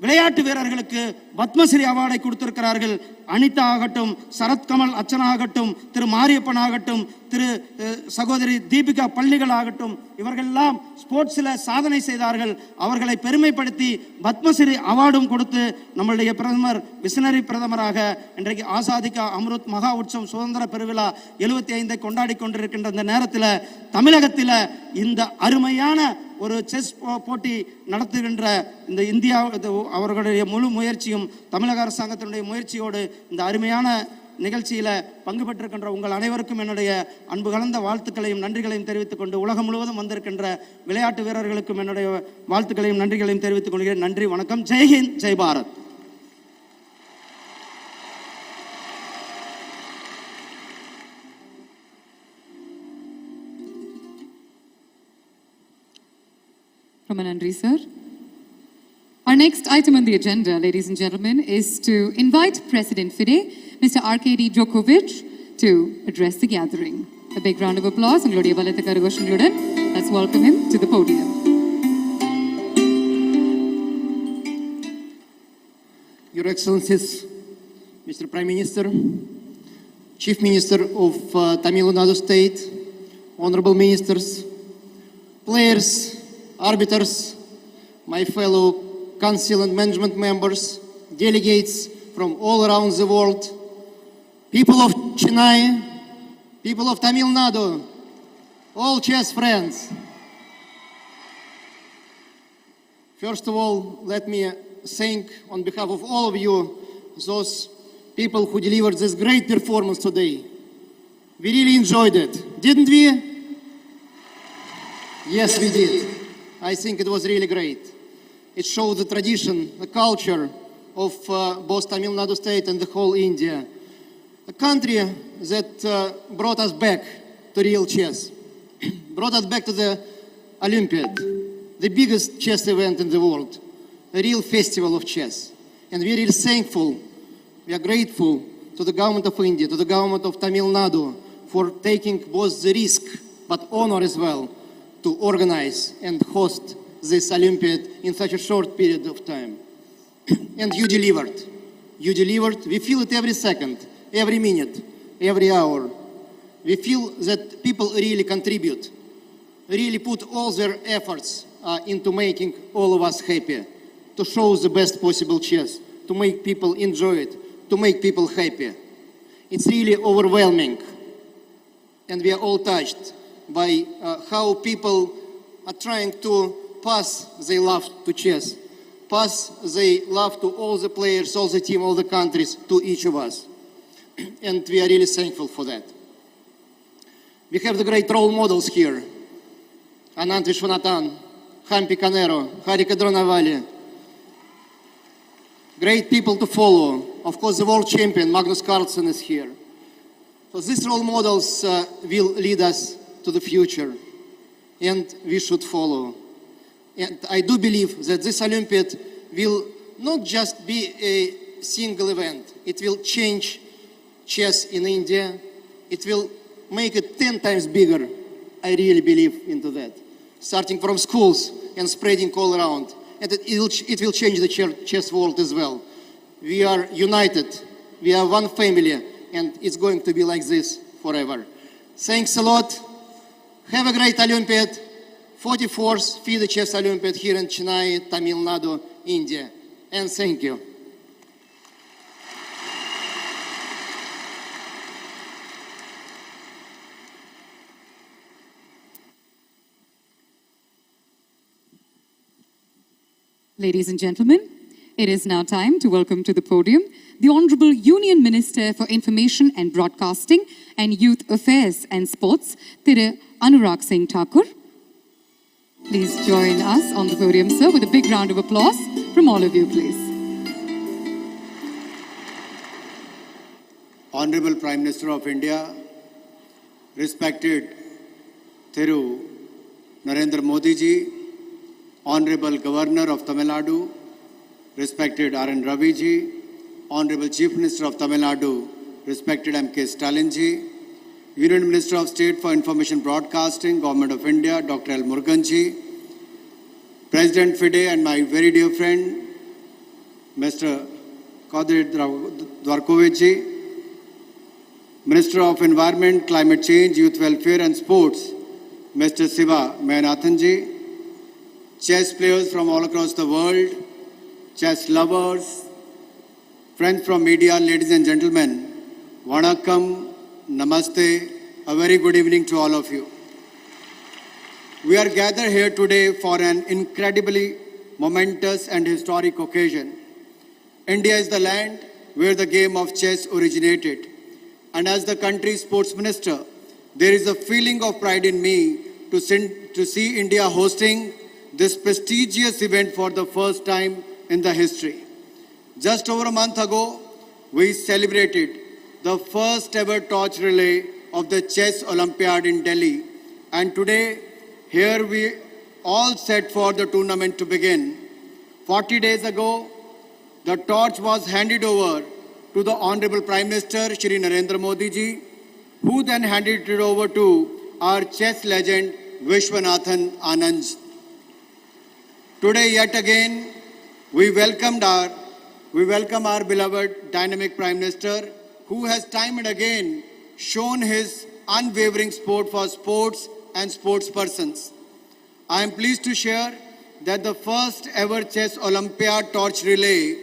Speaker 7: விளையாட்டு வீரர்களுக்கு பத்மஸ்ரீ அவார்டை கொடுத்திருக்கிறார்கள். அனிதா ஆகட்டும், சரத்கமல் அர்ச்சனா ஆகட்டும், திரு மாரியப்பன் ஆகட்டும், திரு சகோதரி தீபிகா பள்ளிகள் ஆகட்டும், இவர்களெல்லாம் ஸ்போர்ட்ஸில் சாதனை செய்தார்கள். அவர்களை பெருமைப்படுத்தி பத்மஸ்ரீ அவார்டும் கொடுத்து நம்மளுடைய பிரதமர் விசனரி பிரதமராக இன்றைக்கு ஆசாதி கா அம்ருத் மகா உற்சவம் சுதந்திர பெருவிழா 75 கொண்டாடி கொண்டிருக்கின்ற இந்த நேரத்தில் தமிழகத்தில் இந்த அருமையான ஒரு செஸ் போட்டி நடத்துகின்ற இந்த இந்தியா அவர்களுடைய முழு முயற்சியும் தமிழக அரசாங்கத்தினுடைய முயற்சியோடு இந்த அருமையான நிகழ்ச்சியில் பங்கு பெற்றிருக்கின்ற உங்கள் அனைவருக்கும் என்னுடைய அன்பு கலந்த வாழ்த்துக்களையும் நன்றிகளையும் தெரிவித்துக் கொண்டு, உலகம் முழுவதும் வந்திருக்கின்ற விளையாட்டு வீரர்களுக்கும் என்னுடைய வாழ்த்துக்களையும் நன்றிகளையும் தெரிவித்துக் கொள்கிறேன். நன்றி, வணக்கம். ஜெய்ஹிந்த், Jai Bharat.
Speaker 1: Ramanandri sir. Our next item on the agenda, ladies and gentlemen, is to invite President FIDE, Mr. Arkady Djokovic, to address the gathering. A big round of applause. Let's welcome him to the podium.
Speaker 8: Your Excellencies, Mr. Prime Minister, Chief Minister of Tamil Nadu State, Honorable Ministers, players, arbiters, my fellow council and management members, delegates from all around the world, people of Chennai, people of Tamil Nadu, all chess friends. First of all, let me thank on behalf of all of you those people who delivered this great performance today. We really enjoyed it, didn't we? Yes, we did. I think it was really great. It showed the tradition, the culture of both Tamil Nadu State and the whole India. A country that brought us back to real chess, brought us back to the Olympiad, the biggest chess event in the world, a real festival of chess. And we are really thankful, we are grateful to the government of India, to the government of Tamil Nadu for taking both the risk but honor as well to organize and host this Olympiad in such a short period of time. And you delivered. You delivered. We feel it every second, every minute, every hour. We feel that people really contribute, really put all their efforts into making all of us happy, to show the best possible chess, to make people enjoy it, to make people happy. It's really overwhelming. And we are all touched by how people are trying to pass their love to chess, pass their love to all the players, all the team, all the countries, to each of us. And we are really thankful for that. We have the great role models here. Anand Vishwanathan, Hampi Canero, Hari Kadronavali. Great people to follow. Of course, the world champion, Magnus Carlsen, is here. So these role models will lead us to the future, and we should follow. And I do believe that this Olympiad will not just be a single event. It will change chess in India. It will make it 10 times bigger. I really believe into that. Starting from schools and spreading all around. And it will change the chess world as well. We are united. We are one family. And it's going to be like this forever. Thanks a lot. Have a great Olympiad. 44th FIDE Chess Olympiad here in Chennai, Tamil Nadu, India. And thank you.
Speaker 1: Ladies and gentlemen, it is now time to welcome to the podium the Honorable Union Minister for Information and Broadcasting and Youth Affairs and Sports, Thiru Anurag Singh Thakur. Please join us on the podium, sir, with a big round of applause from all of you, please.
Speaker 9: Honorable Prime Minister of India, respected Thiru Narendra Modi ji, Honorable Governor of Tamil Nadu, respected R.N. Ravi ji, Honorable Chief Minister of Tamil Nadu, respected M.K. Stalin ji, Union Minister of State for Information Broadcasting, Government of India, Dr. L. Murugan ji, President FIDE and my very dear friend, Mr. Kadir Dwarkovich ji, Minister of Environment, Climate Change, Youth Welfare and Sports, Mr. Siva Mayanathan ji, chess players from all across the world, chess lovers, friends from media, ladies and gentlemen, Vanakkam, Namaste, a very good evening to all of you. We are gathered here today for an incredibly momentous and historic occasion. India is the land where the game of chess originated. And as the country's sports minister, there is a feeling of pride in me to see India hosting this prestigious event for the first time in the history. Just over a month ago, we celebrated the first ever torch relay of the Chess Olympiad in Delhi. And today, here we all set for the tournament to begin. 40 days ago, the torch was handed over to the Honorable Prime Minister, Shri Narendra Modi ji, who then handed it over to our chess legend, Vishwanathan Anand. Today, yet again, we welcome our beloved dynamic Prime Minister, who has time and again shown his unwavering support for sports and sports persons. I am pleased to share that the first ever Chess Olympiad torch relay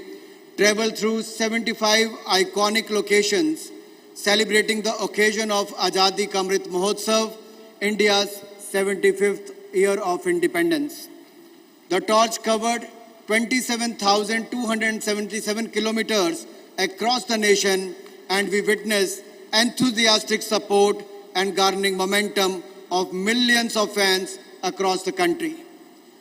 Speaker 9: traveled through 75 iconic locations, celebrating the occasion of Azadi Ka Amrit Mahotsav, India's 75th year of independence. The torch covered 27,277 kilometers across the nation, and we witnessed enthusiastic support and garnering momentum of millions of fans across the country.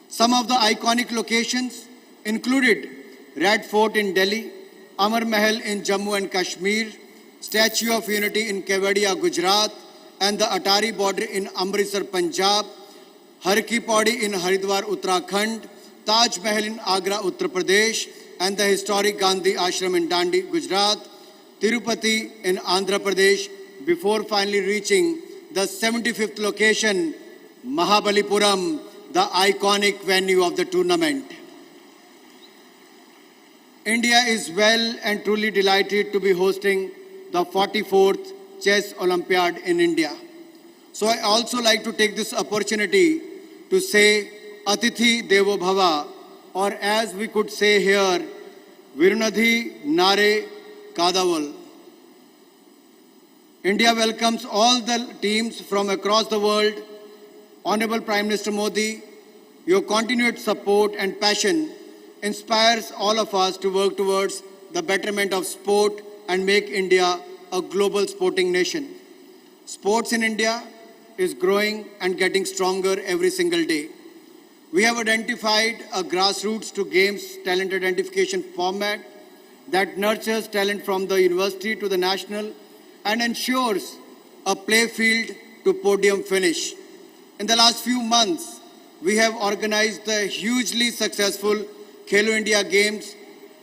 Speaker 9: Some of the iconic locations included Red Fort in Delhi, Amar Mahal in Jammu and Kashmir, Statue of Unity in Kevadia, Gujarat, and the Atari border in Amritsar, Punjab, Har Ki Pauri in Haridwar, Uttarakhand, Taj Mahal in Agra, Uttar Pradesh, and the historic Gandhi Ashram in Dandi, Gujarat, Tirupati in Andhra Pradesh, before finally reaching the 75th location, Mahabalipuram, the iconic venue of the tournament. India is well and truly delighted to be hosting the 44th Chess Olympiad in India. So I also like to take this opportunity to say Atithi Devo Bhava, or as we could say here, Virunadhi Nare Kadaval. India welcomes all the teams from across the world. Honorable Prime Minister Modi, your continued support and passion inspires all of us to work towards the betterment of sport and make India a global sporting nation. Sports in India is growing and getting stronger every single day. We have identified a grassroots to games talent identification format that nurtures talent from the university to the national and ensures a play field to podium finish. In the last few months, we have organized the hugely successful Khelo India Games,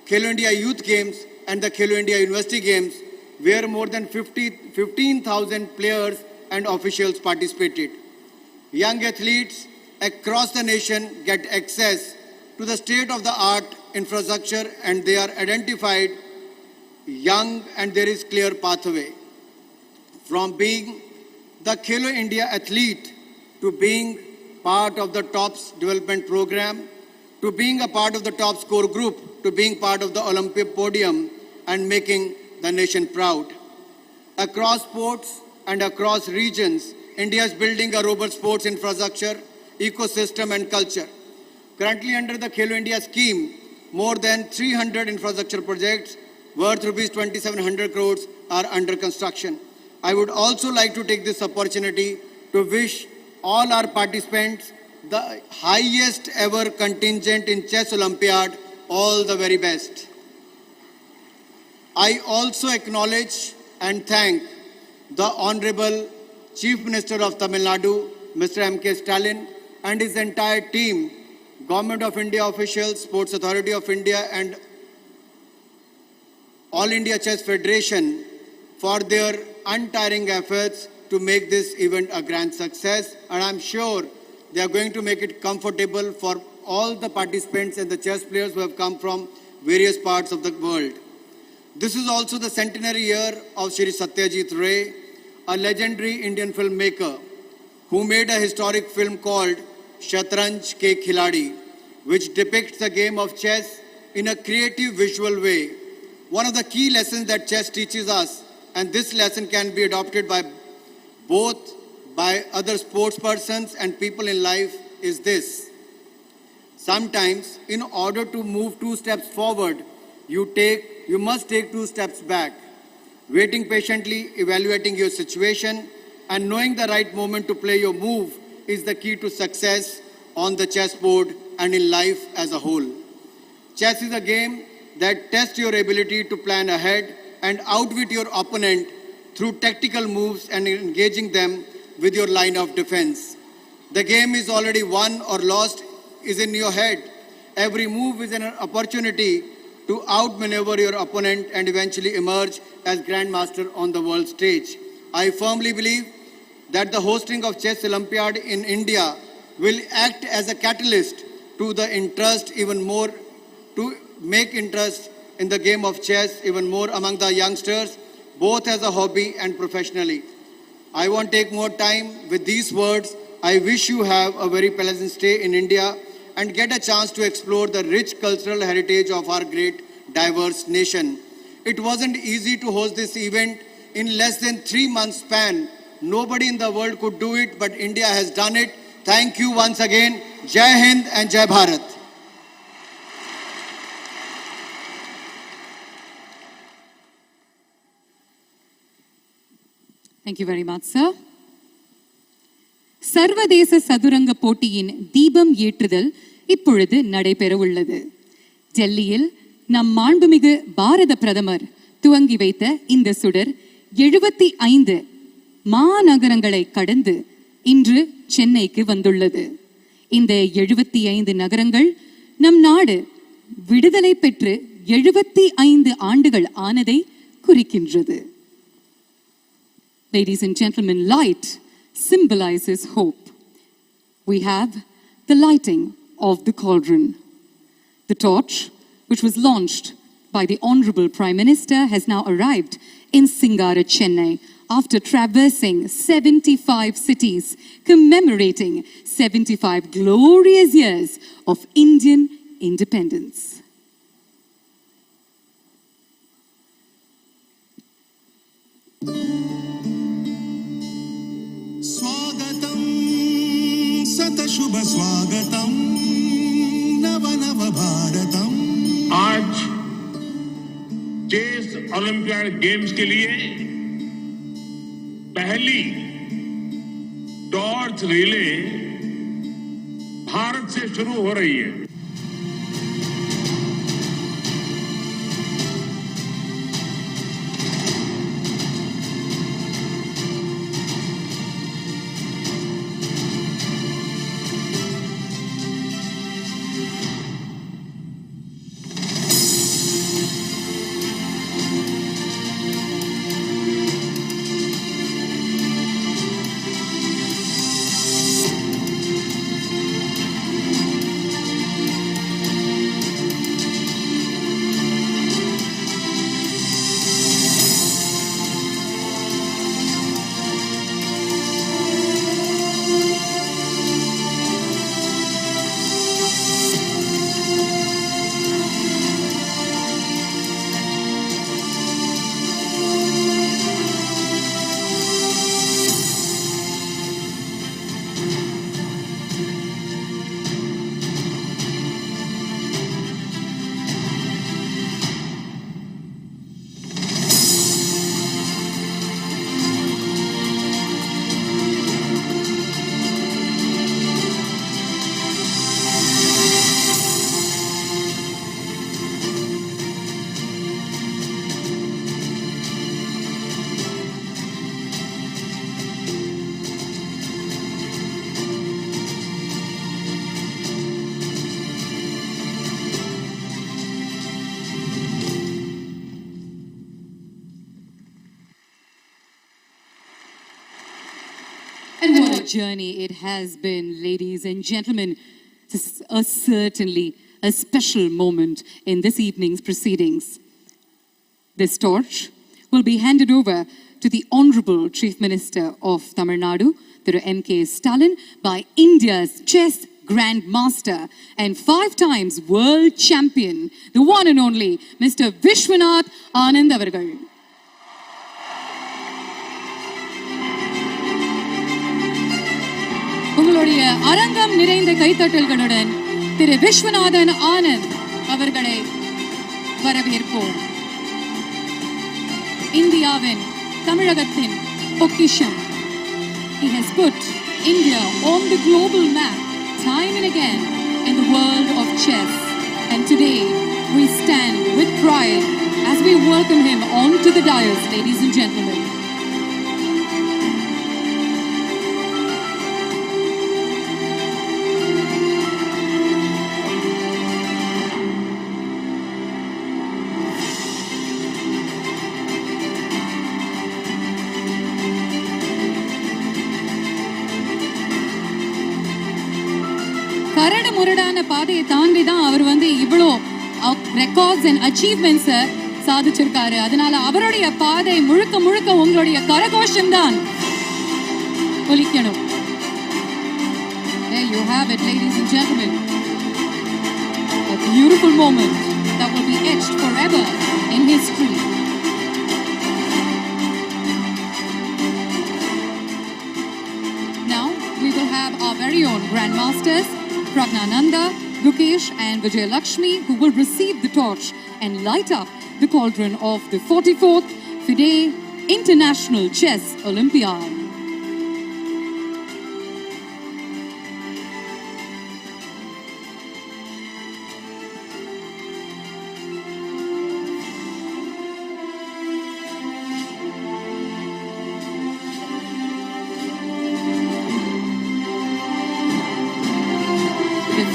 Speaker 9: Khelo India Youth Games, and the Khelo India University Games, where more than 15,000 players and officials participated. Young athletes across the nation get access to the state-of-the-art infrastructure, and they are identified young, and there is clear pathway. From being the Khelo India athlete to being part of the TOPS development program, to being a part of the top score group, to being part of the Olympic podium and making the nation proud. Across sports and across regions, India is building a robust sports infrastructure, ecosystem and culture. Currently under the Khelo India scheme, more than 300 infrastructure projects worth rupees 2,700 crores are under construction. I would also like to take this opportunity to wish all our participants the highest ever contingent in Chess Olympiad, all the very best. I also acknowledge and thank the Honorable Chief Minister of Tamil Nadu, Mr. M.K. Stalin, and his entire team, Government of India officials, Sports Authority of India, and All India Chess Federation for their untiring efforts to make this event a grand success. And I'm sure they are going to make it comfortable for all the participants and the chess players who have come from various parts of the world. This is also the centenary year of Shri Satyajit Ray, a legendary Indian filmmaker who made a historic film called Shatranj Ke Khiladi, which depicts the game of chess in a creative visual way. One of the key lessons that chess teaches us, and this lesson can be adopted by other sports persons and people in life, is this. Sometimes, in order to move 2 steps forward, you must take 2 steps back. Waiting patiently, evaluating your situation, and knowing the right moment to play your move is the key to success on the chessboard and in life as a whole. Chess is a game that tests your ability to plan ahead and outwit your opponent through tactical moves and engaging them with your line of defense. The game is already won or lost is in your head. Every move is an opportunity to outmaneuver your opponent and eventually emerge as grandmaster on the world stage. I firmly believe that the hosting of Chess Olympiad in India will act as a catalyst to the interest even more, to make interest in the game of chess even more among the youngsters, both as a hobby and professionally. I won't take more time with these words. I wish you have a very pleasant stay in India and get a chance to explore the rich cultural heritage of our great diverse nation. It wasn't easy to host this event in less than 3 months span. Nobody in the world could do it, but India has done it. Thank you once again. Jai Hind and Jai Bharat.
Speaker 1: Thank you very much, sir. சர்வதேச சதுரங்க போட்டியின் தீபம் ஏற்றுதல் இப்பொழுது நடைபெற உள்ளது. டெல்லியில் நம் மாண்புமிகு பாரத பிரதமர் துவங்கி வைத்த இந்த சுடர் 75 மாநகரங்களை கடந்து இன்று சென்னைக்கு வந்துள்ளது. இந்த 75 நகரங்கள் நம் நாடு விடுதலை பெற்று 75 ஆண்டுகள் ஆனதை குறிக்கின்றது. Ladies and gentlemen, light symbolizes hope. We have the lighting of the cauldron. The torch, which was launched by the Honorable Prime Minister, has now arrived in Singara, Chennai, after traversing 75 cities, commemorating 75 glorious years of Indian independence.
Speaker 10: स्वागतं सतशुभ स्वागतं नव नव भारतम।
Speaker 11: आज chess olympiad games के लिए पहली torch relay Bharat से शुरू हो रही है।
Speaker 1: journey it has been, ladies and gentlemen. This is certainly a special moment in this evening's proceedings. This torch will be handed over to the Honorable Chief Minister of Tamil Nadu, Thiru M.K. Stalin, by India's chess Grand Master and 5 times world champion, the one and only Mr. Vishwanath Anand avargal. உங்களுடைய அரங்கம் நிறைந்த கைத்தட்டல்களுடன் திரு விஸ்வநாதன் ஆனந்த் அவர்களை வரவேற்போம். இந்தியாவின் தமிழகத்தின் பொக்கிஷம். He has put India on the global map time and again in the world of chess. And today we stand with pride as we welcome him onto the dais, ladies and gentlemen. கரடு முரடான பாதையை தாண்டி தான் அவர் இவ்வளோ records and அச்சீவ்மெண்ட்ஸை சாதிச்சிருக்காரு. அதனால அவருடைய பாதை முழுக்க முழுக்க உங்களுடைய கரகோஷம் தான் ஒலிக்கணும். There you have it, ladies and gentlemen. A beautiful moment that will be etched forever in history. Now we will have our very own Grandmasters, Pragnananda, Gukesh and Vijayalakshmi, who will receive the torch and light up the cauldron of the 44th FIDE International Chess Olympiad.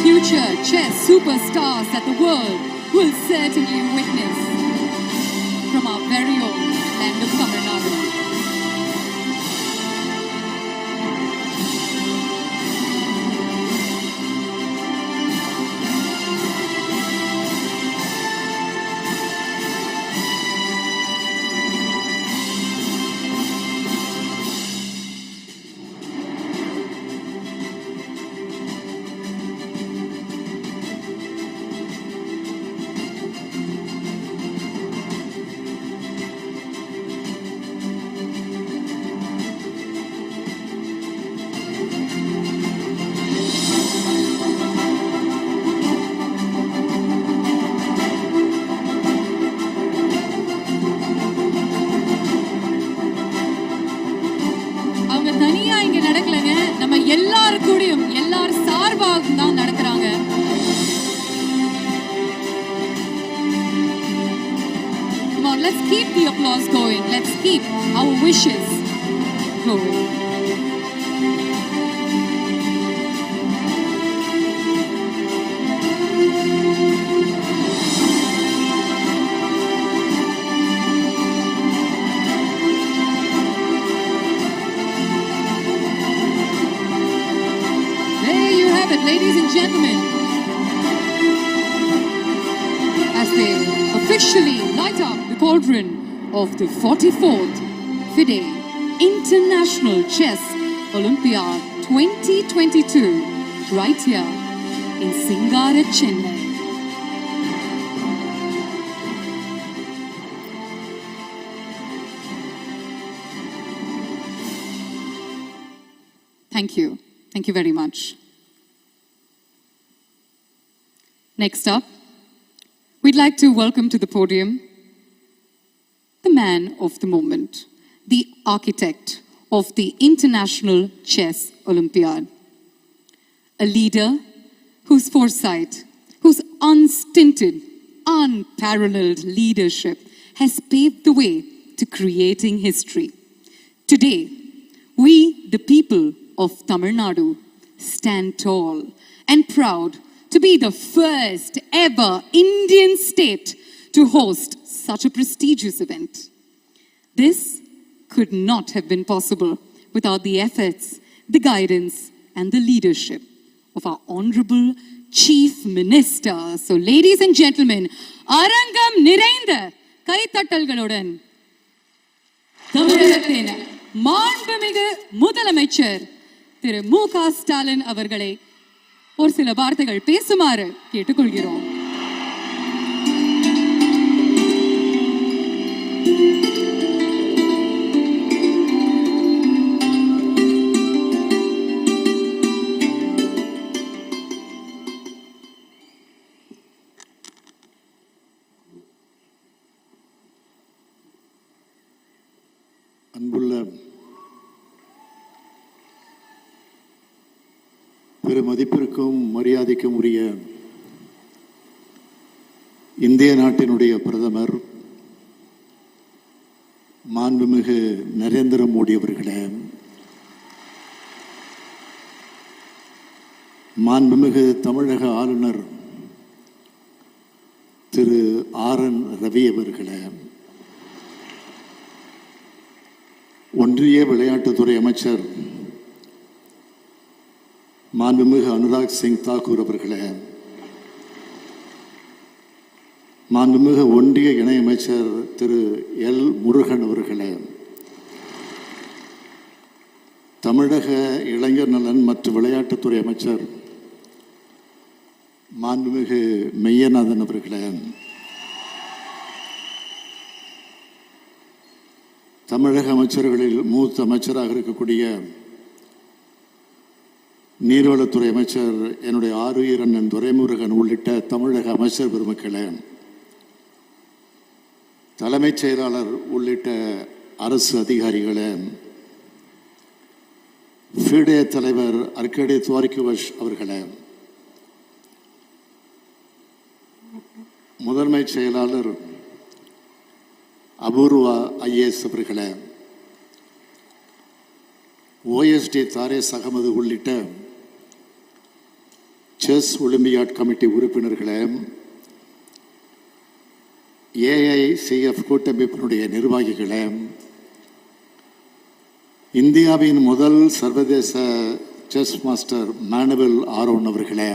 Speaker 1: Future chess superstars that the world will certainly witness from our very own land of Tamil Nadu. தனியா இங்க நடக்கலங்க, நம்ம எல்லாரும் கூடயும் எல்லாரும் சார்பாக தான் நடக்கிறாங்க. Come on, let's keep the applause going. Let's keep our wishes going. Ladies and gentlemen, as they officially light up the cauldron of the 44th FIDE International Chess Olympiad 2022 right here in Singara, Chennai. Thank you. Thank you very much. Next up, we'd like to welcome to the podium the man of the moment, the architect of the International Chess Olympiad, a leader whose foresight, whose unstinted, unparalleled leadership has paved the way to creating history. Today, we, the people of Tamil Nadu, stand tall and proud to be the first ever Indian state to host such a prestigious event. This could not have been possible without the efforts, the guidance, and the leadership of our Honorable Chief Minister. So, ladies and gentlemen, அரங்கம் நிறைந்த கைத்தட்டல்களுடன் தமிழகத்தின் மாண்புமிகு முதலமைச்சர் திரு மு.க. ஸ்டாலின் அவர்களை ஒரு சில வார்த்தைகள் பேசுமாறு கேட்டுக்கொள்கிறோம்.
Speaker 12: அன்புள்ள பெருமதிப்பிற்கும் மரியாதைக்கும் உரிய இந்திய நாட்டினுடைய பிரதமர் மாண்புமிகு நரேந்திர மோடி அவர்களே, மாண்புமிகு தமிழக ஆளுநர் திரு ஆர்.என். ரவி அவர்களே, ஒன்றிய விளையாட்டுத்துறை அமைச்சர் மாண்புமிகு அனுராக் சிங் தாக்கூர் அவர்களே, மாண்புமிகு ஒன்றிய இணையமைச்சர் திரு எல். முருகன் அவர்களே, தமிழக இளைஞர் நலன் மற்றும் விளையாட்டுத்துறை அமைச்சர் மாண்புமிகு மெய்யநாதன் அவர்களே, தமிழக அமைச்சர்களில் மூத்த அமைச்சராக இருக்கக்கூடிய நீர்வளத்துறை அமைச்சர் என்னுடைய ஆருயிர் அண்ணன் துரைமுருகன் உள்ளிட்ட தமிழக அமைச்சர் பெருமக்களே, தலைமைச் செயலாளர் உள்ளிட்ட அரசு அதிகாரிகளே, ஃபீடே தலைவர் அர்கடே துவாரிகுவஷ் அவர்களே, முதன்மை செயலாளர் அபூர்வா ஐஏஎஸ் அவர்களே, ஓஎஸ்டி தாரேஸ் அகமது உள்ளிட்ட செஸ் ஒலிம்பியாட் கமிட்டி உறுப்பினர்களே, ஏஐசிஎஃப் கூட்டமைப்பினுடைய நிர்வாகிகளே, இந்தியாவின் முதல் சர்வதேச செஸ் மாஸ்டர் மானுவல் ஆரோன் அவர்களே,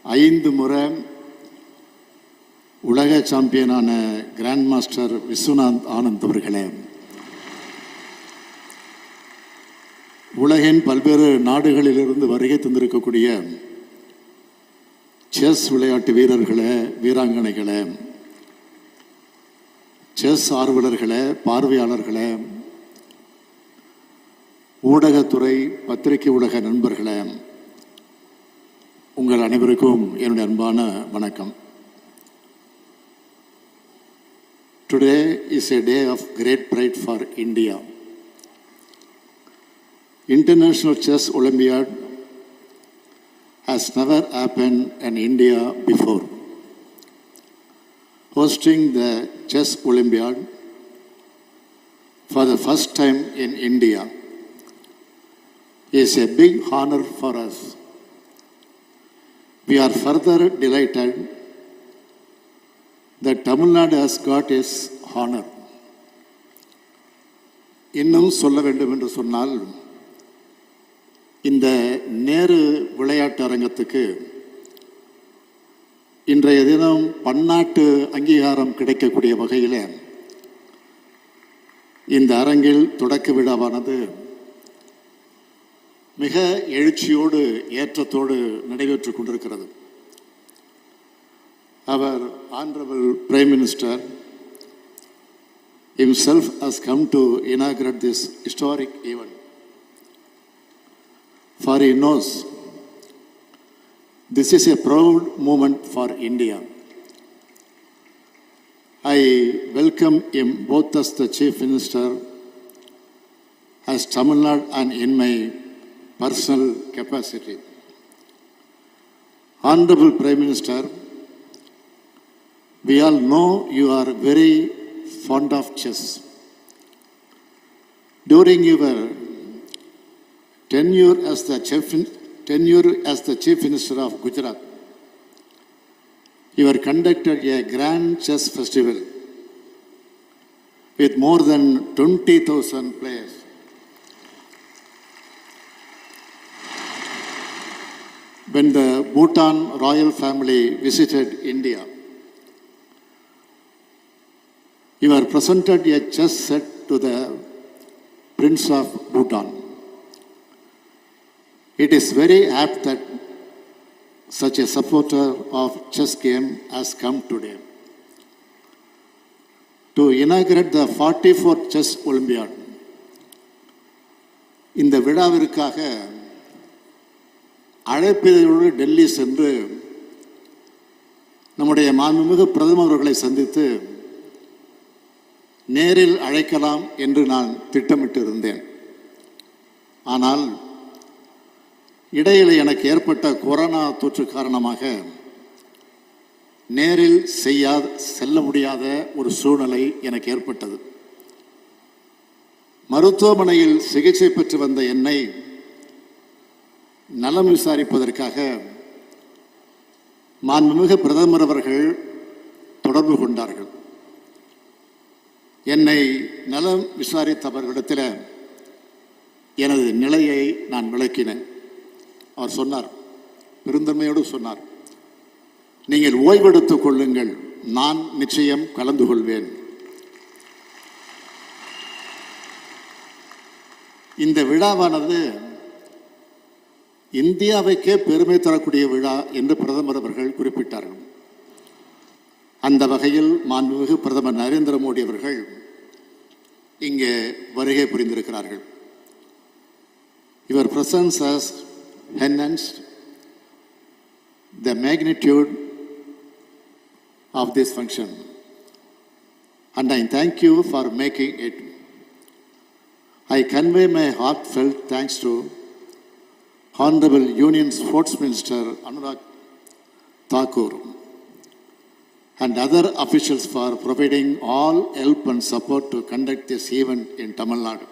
Speaker 12: 5 முறை உலக சாம்பியனான கிராண்ட் மாஸ்டர் விஸ்வநாத் ஆனந்த் அவர்களே, உலகின் பல்வேறு நாடுகளிலிருந்து வருகை தந்திருக்கக்கூடிய செஸ் விளையாட்டு வீரர்களே, வீராங்கனைகளே, செஸ் ஆர்வலர்களே, பார்வையாளர்களே, ஊடகத்துறை பத்திரிகை உலக நண்பர்களே, உங்கள் அனைவருக்கும் என்னுடைய அன்பான வணக்கம். Today is a day of great pride for India. International Chess Olympiad has never happened in India before. Hosting the Chess Olympiad for the first time in India is a big honor for us. We are further delighted that Tamil Nadu has got its honor. இன்னும் சொல்ல வேண்டும் என்று சொன்னால், இந்த நேரு விளையாட்டு அரங்கத்துக்கு இன்றைய தினம் பன்னாட்டு அங்கீகாரம் கிடைக்கக்கூடிய வகையில் இந்த அரங்கில் தொடக்க விழாவானது மிக எழுச்சியோடு ஏற்றத்தோடு நடைபெற்றுக் கொண்டிருக்கிறது. Our Honorable Prime Minister himself has come to inaugurate this historic event. For he knows this is a proud moment for India. I welcome him both as the Chief Minister, as Tamil Nadu, and in my personal capacity. Honorable Prime Minister, we all know you are very fond of chess. During your tenure as the Chief Minister of Gujarat, you have conducted a grand chess festival with more than 20,000 players when the Bhutan royal family visited India, you were presented a chess set to the Prince of Bhutan. It is very apt that such a supporter of chess game has come today to inaugurate the 44th Chess Olympiad. இந்த விழாவிற்காக அழைப்பிதழோடு டெல்லி சென்று நம்முடைய மாண்புமிகு பிரதமர் அவர்களை சந்தித்து நேரில் அழைக்கலாம் என்று நான் திட்டமிட்டு இருந்தேன். ஆனால் இடையில் எனக்கு ஏற்பட்ட கொரோனா தொற்று காரணமாக நேரில் செல்ல முடியாத ஒரு சூழ்நிலை எனக்கு ஏற்பட்டது. மருத்துவமனையில் சிகிச்சை பெற்று வந்த என்னை நலம் விசாரிப்பதற்காக மாண்புமிகு பிரதமர் அவர்கள் தொடர்பு கொண்டார்கள். என்னை நலம் விசாரித்தவர்களிடத்தில் எனது நிலையை நான் விளக்கினேன். அவர் சொன்னார், பெருந்தன்மையோடு சொன்னார், நீங்கள் ஓய்வெடுத்துக் கொள்ளுங்கள், நான் நிச்சயம் கலந்து கொள்வேன். இந்த விழாவானது இந்தியாவுக்கே பெருமை தரக்கூடிய விழா என்று பிரதமர் அவர்கள் குறிப்பிட்டார்கள். அந்த வகையில் மாண்புமிகு பிரதமர் நரேந்திர மோடி அவர்கள் இங்கே வருகை புரிந்திருக்கிறார்கள். Your presence has enhanced the magnitude of this function, and I thank you for making it. I convey my heartfelt thanks to Honorable Union Sports Minister Anurag Thakur and other officials for providing all help and support to conduct this event in Tamil Nadu.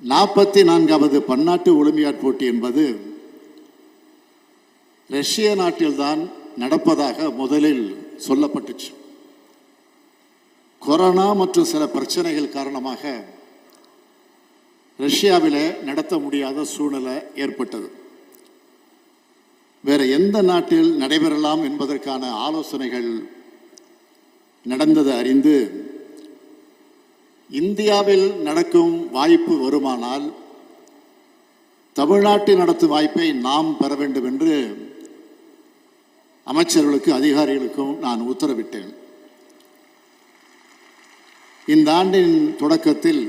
Speaker 12: 44வது பன்னாட்டு olympiad போட்டி என்பது ரஷ்ய நாட்டில்தான் நடப்பதாக முதலில் சொல்லப்பட்டுச்சு. Corona மற்றும் சில பிரச்சனைகள் காரணமாக ரஷ்யாவில் நடத்த முடியாத சூழ்நிலை ஏற்பட்டது. வேறு எந்த நாட்டில் நடைபெறலாம் என்பதற்கான ஆலோசனைகள் நடந்தது அறிந்து இந்தியாவில் நடக்கும் வாய்ப்பு வருமானால் தமிழ்நாட்டில் நடத்தும் வாய்ப்பை நாம் பெற வேண்டும் என்று அமைச்சர்களுக்கு அதிகாரிகளுக்கும் நான் உத்தரவிட்டேன். இந்த ஆண்டின் தொடக்கத்தில்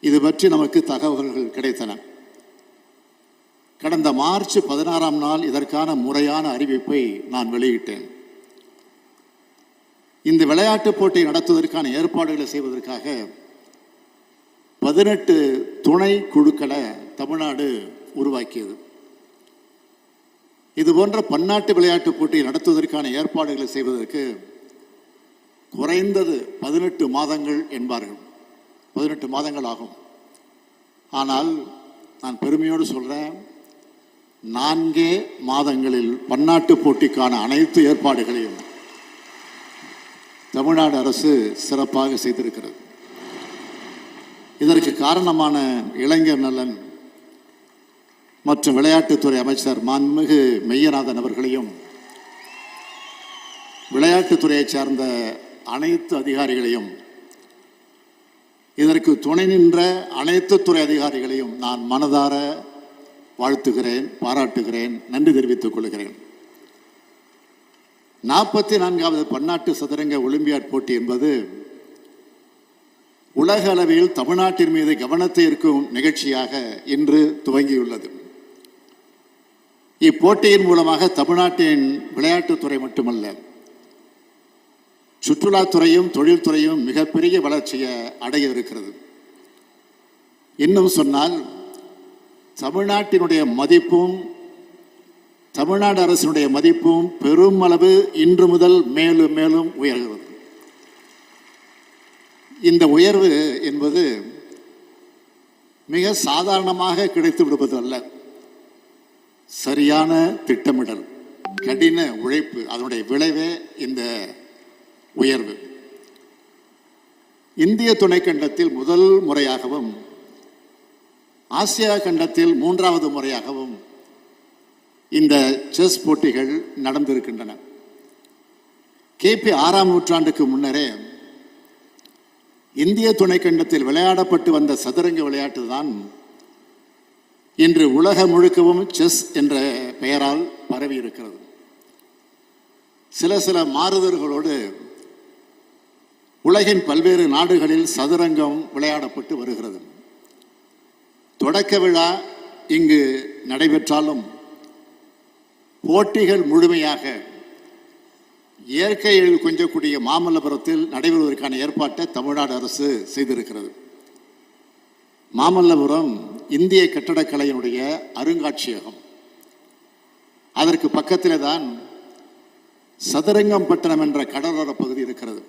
Speaker 12: இது பற்றி நமக்கு தகவல்கள் கிடைத்தன. கடந்த மார்ச் 16ஆம் நாள் இதற்கான முறையான அறிவிப்பை நான் வெளியிட்டேன். இந்த விளையாட்டுப் போட்டி நடத்துவதற்கான ஏற்பாடுகளை செய்வதற்காக 18 துணை குழுக்களை தமிழ்நாடு உருவாக்கியது. இதுபோன்ற பன்னாட்டு விளையாட்டுப் போட்டி நடத்துவதற்கான ஏற்பாடுகளை செய்வதற்கு குறைந்தது 18 மாதங்கள் என்பார்கள். 18 மாதங்கள் ஆகும். ஆனால் நான் பெருமையோடு சொல்கிறேன், 4 மாதங்களில் பன்னாட்டு போட்டிக்கான அனைத்து ஏற்பாடுகளையும் தமிழ்நாடு அரசு சிறப்பாக செய்திருக்கிறது. இதற்கு காரணமான இளைஞர் நலன் மற்றும் விளையாட்டுத்துறை அமைச்சர் மாண்புமிகு மெய்யநாதன் அவர்களையும் விளையாட்டுத்துறையை சார்ந்த அனைத்து அதிகாரிகளையும் இதற்கு துணை நின்ற அனைத்து துறை அதிகாரிகளையும் நான் மனதார வாழ்த்துகிறேன், பாராட்டுகிறேன், நன்றி தெரிவித்துக் கொள்கிறேன். 44வது பன்னாட்டு சதுரங்க ஒலிம்பியாட் போட்டி என்பது உலக அளவில் தமிழ்நாட்டின் மீது கவனத்தை ஈர்க்கும் நிகழ்ச்சியாக இன்று துவங்கியுள்ளது. இப்போட்டியின் மூலமாக தமிழ்நாட்டின் விளையாட்டுத்துறை மட்டுமல்ல, சுற்றுலாத்துறையும் தொழில்துறையும் மிகப்பெரிய வளர்ச்சியை அடைய இருக்கிறது. இன்னும் சொன்னால் தமிழ்நாட்டினுடைய மதிப்பும் தமிழ்நாடு அரசினுடைய மதிப்பும் பெரும் அளவு இன்று முதல் மேலும் மேலும் உயர்கிறது. இந்த உயர்வு என்பது மிக சாதாரணமாக கிடைத்து விடுவது அல்ல. சரியான திட்டமிடல், கடின உழைப்பு, அதனுடைய விளைவே இந்த உயர்வு. இந்திய துணைக்கண்டத்தில் முதல் முறையாகவும் ஆசியா கண்டத்தில் 3வது முறையாகவும் இந்த செஸ் போட்டிகள் நடந்திருக்கின்றன. கிபி 6ஆம் நூற்றாண்டுக்கு முன்னரே இந்திய துணைக்கண்டத்தில் விளையாடப்பட்டு வந்த சதுரங்க விளையாட்டு தான் இன்று உலகம் முழுக்கவும் செஸ் என்ற பெயரால் பரவி இருக்கிறது. சில மாறுதல்களோடு உலகின் பல்வேறு நாடுகளில் சதுரங்கம் விளையாடப்பட்டு வருகிறது. தொடக்க விழா இங்கு நடைபெற்றாலும் போட்டிகள் முழுமையாக இயற்கை எழில் கொஞ்சக்கூடிய மாமல்லபுரத்தில் நடைபெறுவதற்கான ஏற்பாட்டை தமிழ்நாடு அரசு செய்திருக்கிறது. மாமல்லபுரம் இந்திய கட்டடக்கலையினுடைய அருங்காட்சியகம். அதற்கு பக்கத்திலே தான் சதுரங்கம் பட்டணம் என்ற கடலோர பகுதி இருக்கிறது.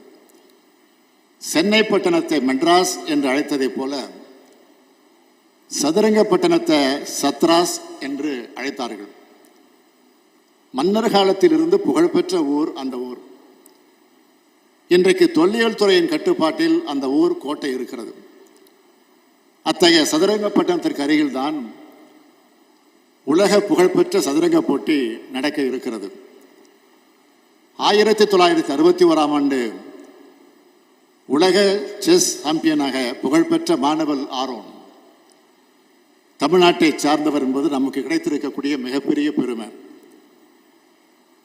Speaker 12: சென்னை பட்டணத்தை மெட்ராஸ் என்று அழைத்ததை போல சதுரங்க பட்டணத்தை சத்ராஸ் என்று அழைத்தார்கள். மன்னர் காலத்தில் இருந்து புகழ்பெற்ற ஊர் அந்த ஊர். இன்றைக்கு தொல்லியல் துறையின் கட்டுப்பாட்டில் அந்த ஊர் கோட்டை இருக்கிறது. அத்தகைய சதுரங்க பட்டணத்திற்கு அருகில்தான் உலக புகழ்பெற்ற சதுரங்க போட்டி நடக்க இருக்கிறது. 1961ஆம் ஆண்டு உலக செஸ் சாம்பியனாக புகழ்பெற்ற மாணவல் ஆரோன் தமிழ்நாட்டை சார்ந்தவர் என்பது நமக்கு கிடைத்திருக்கக்கூடிய மிகப்பெரிய பெருமை.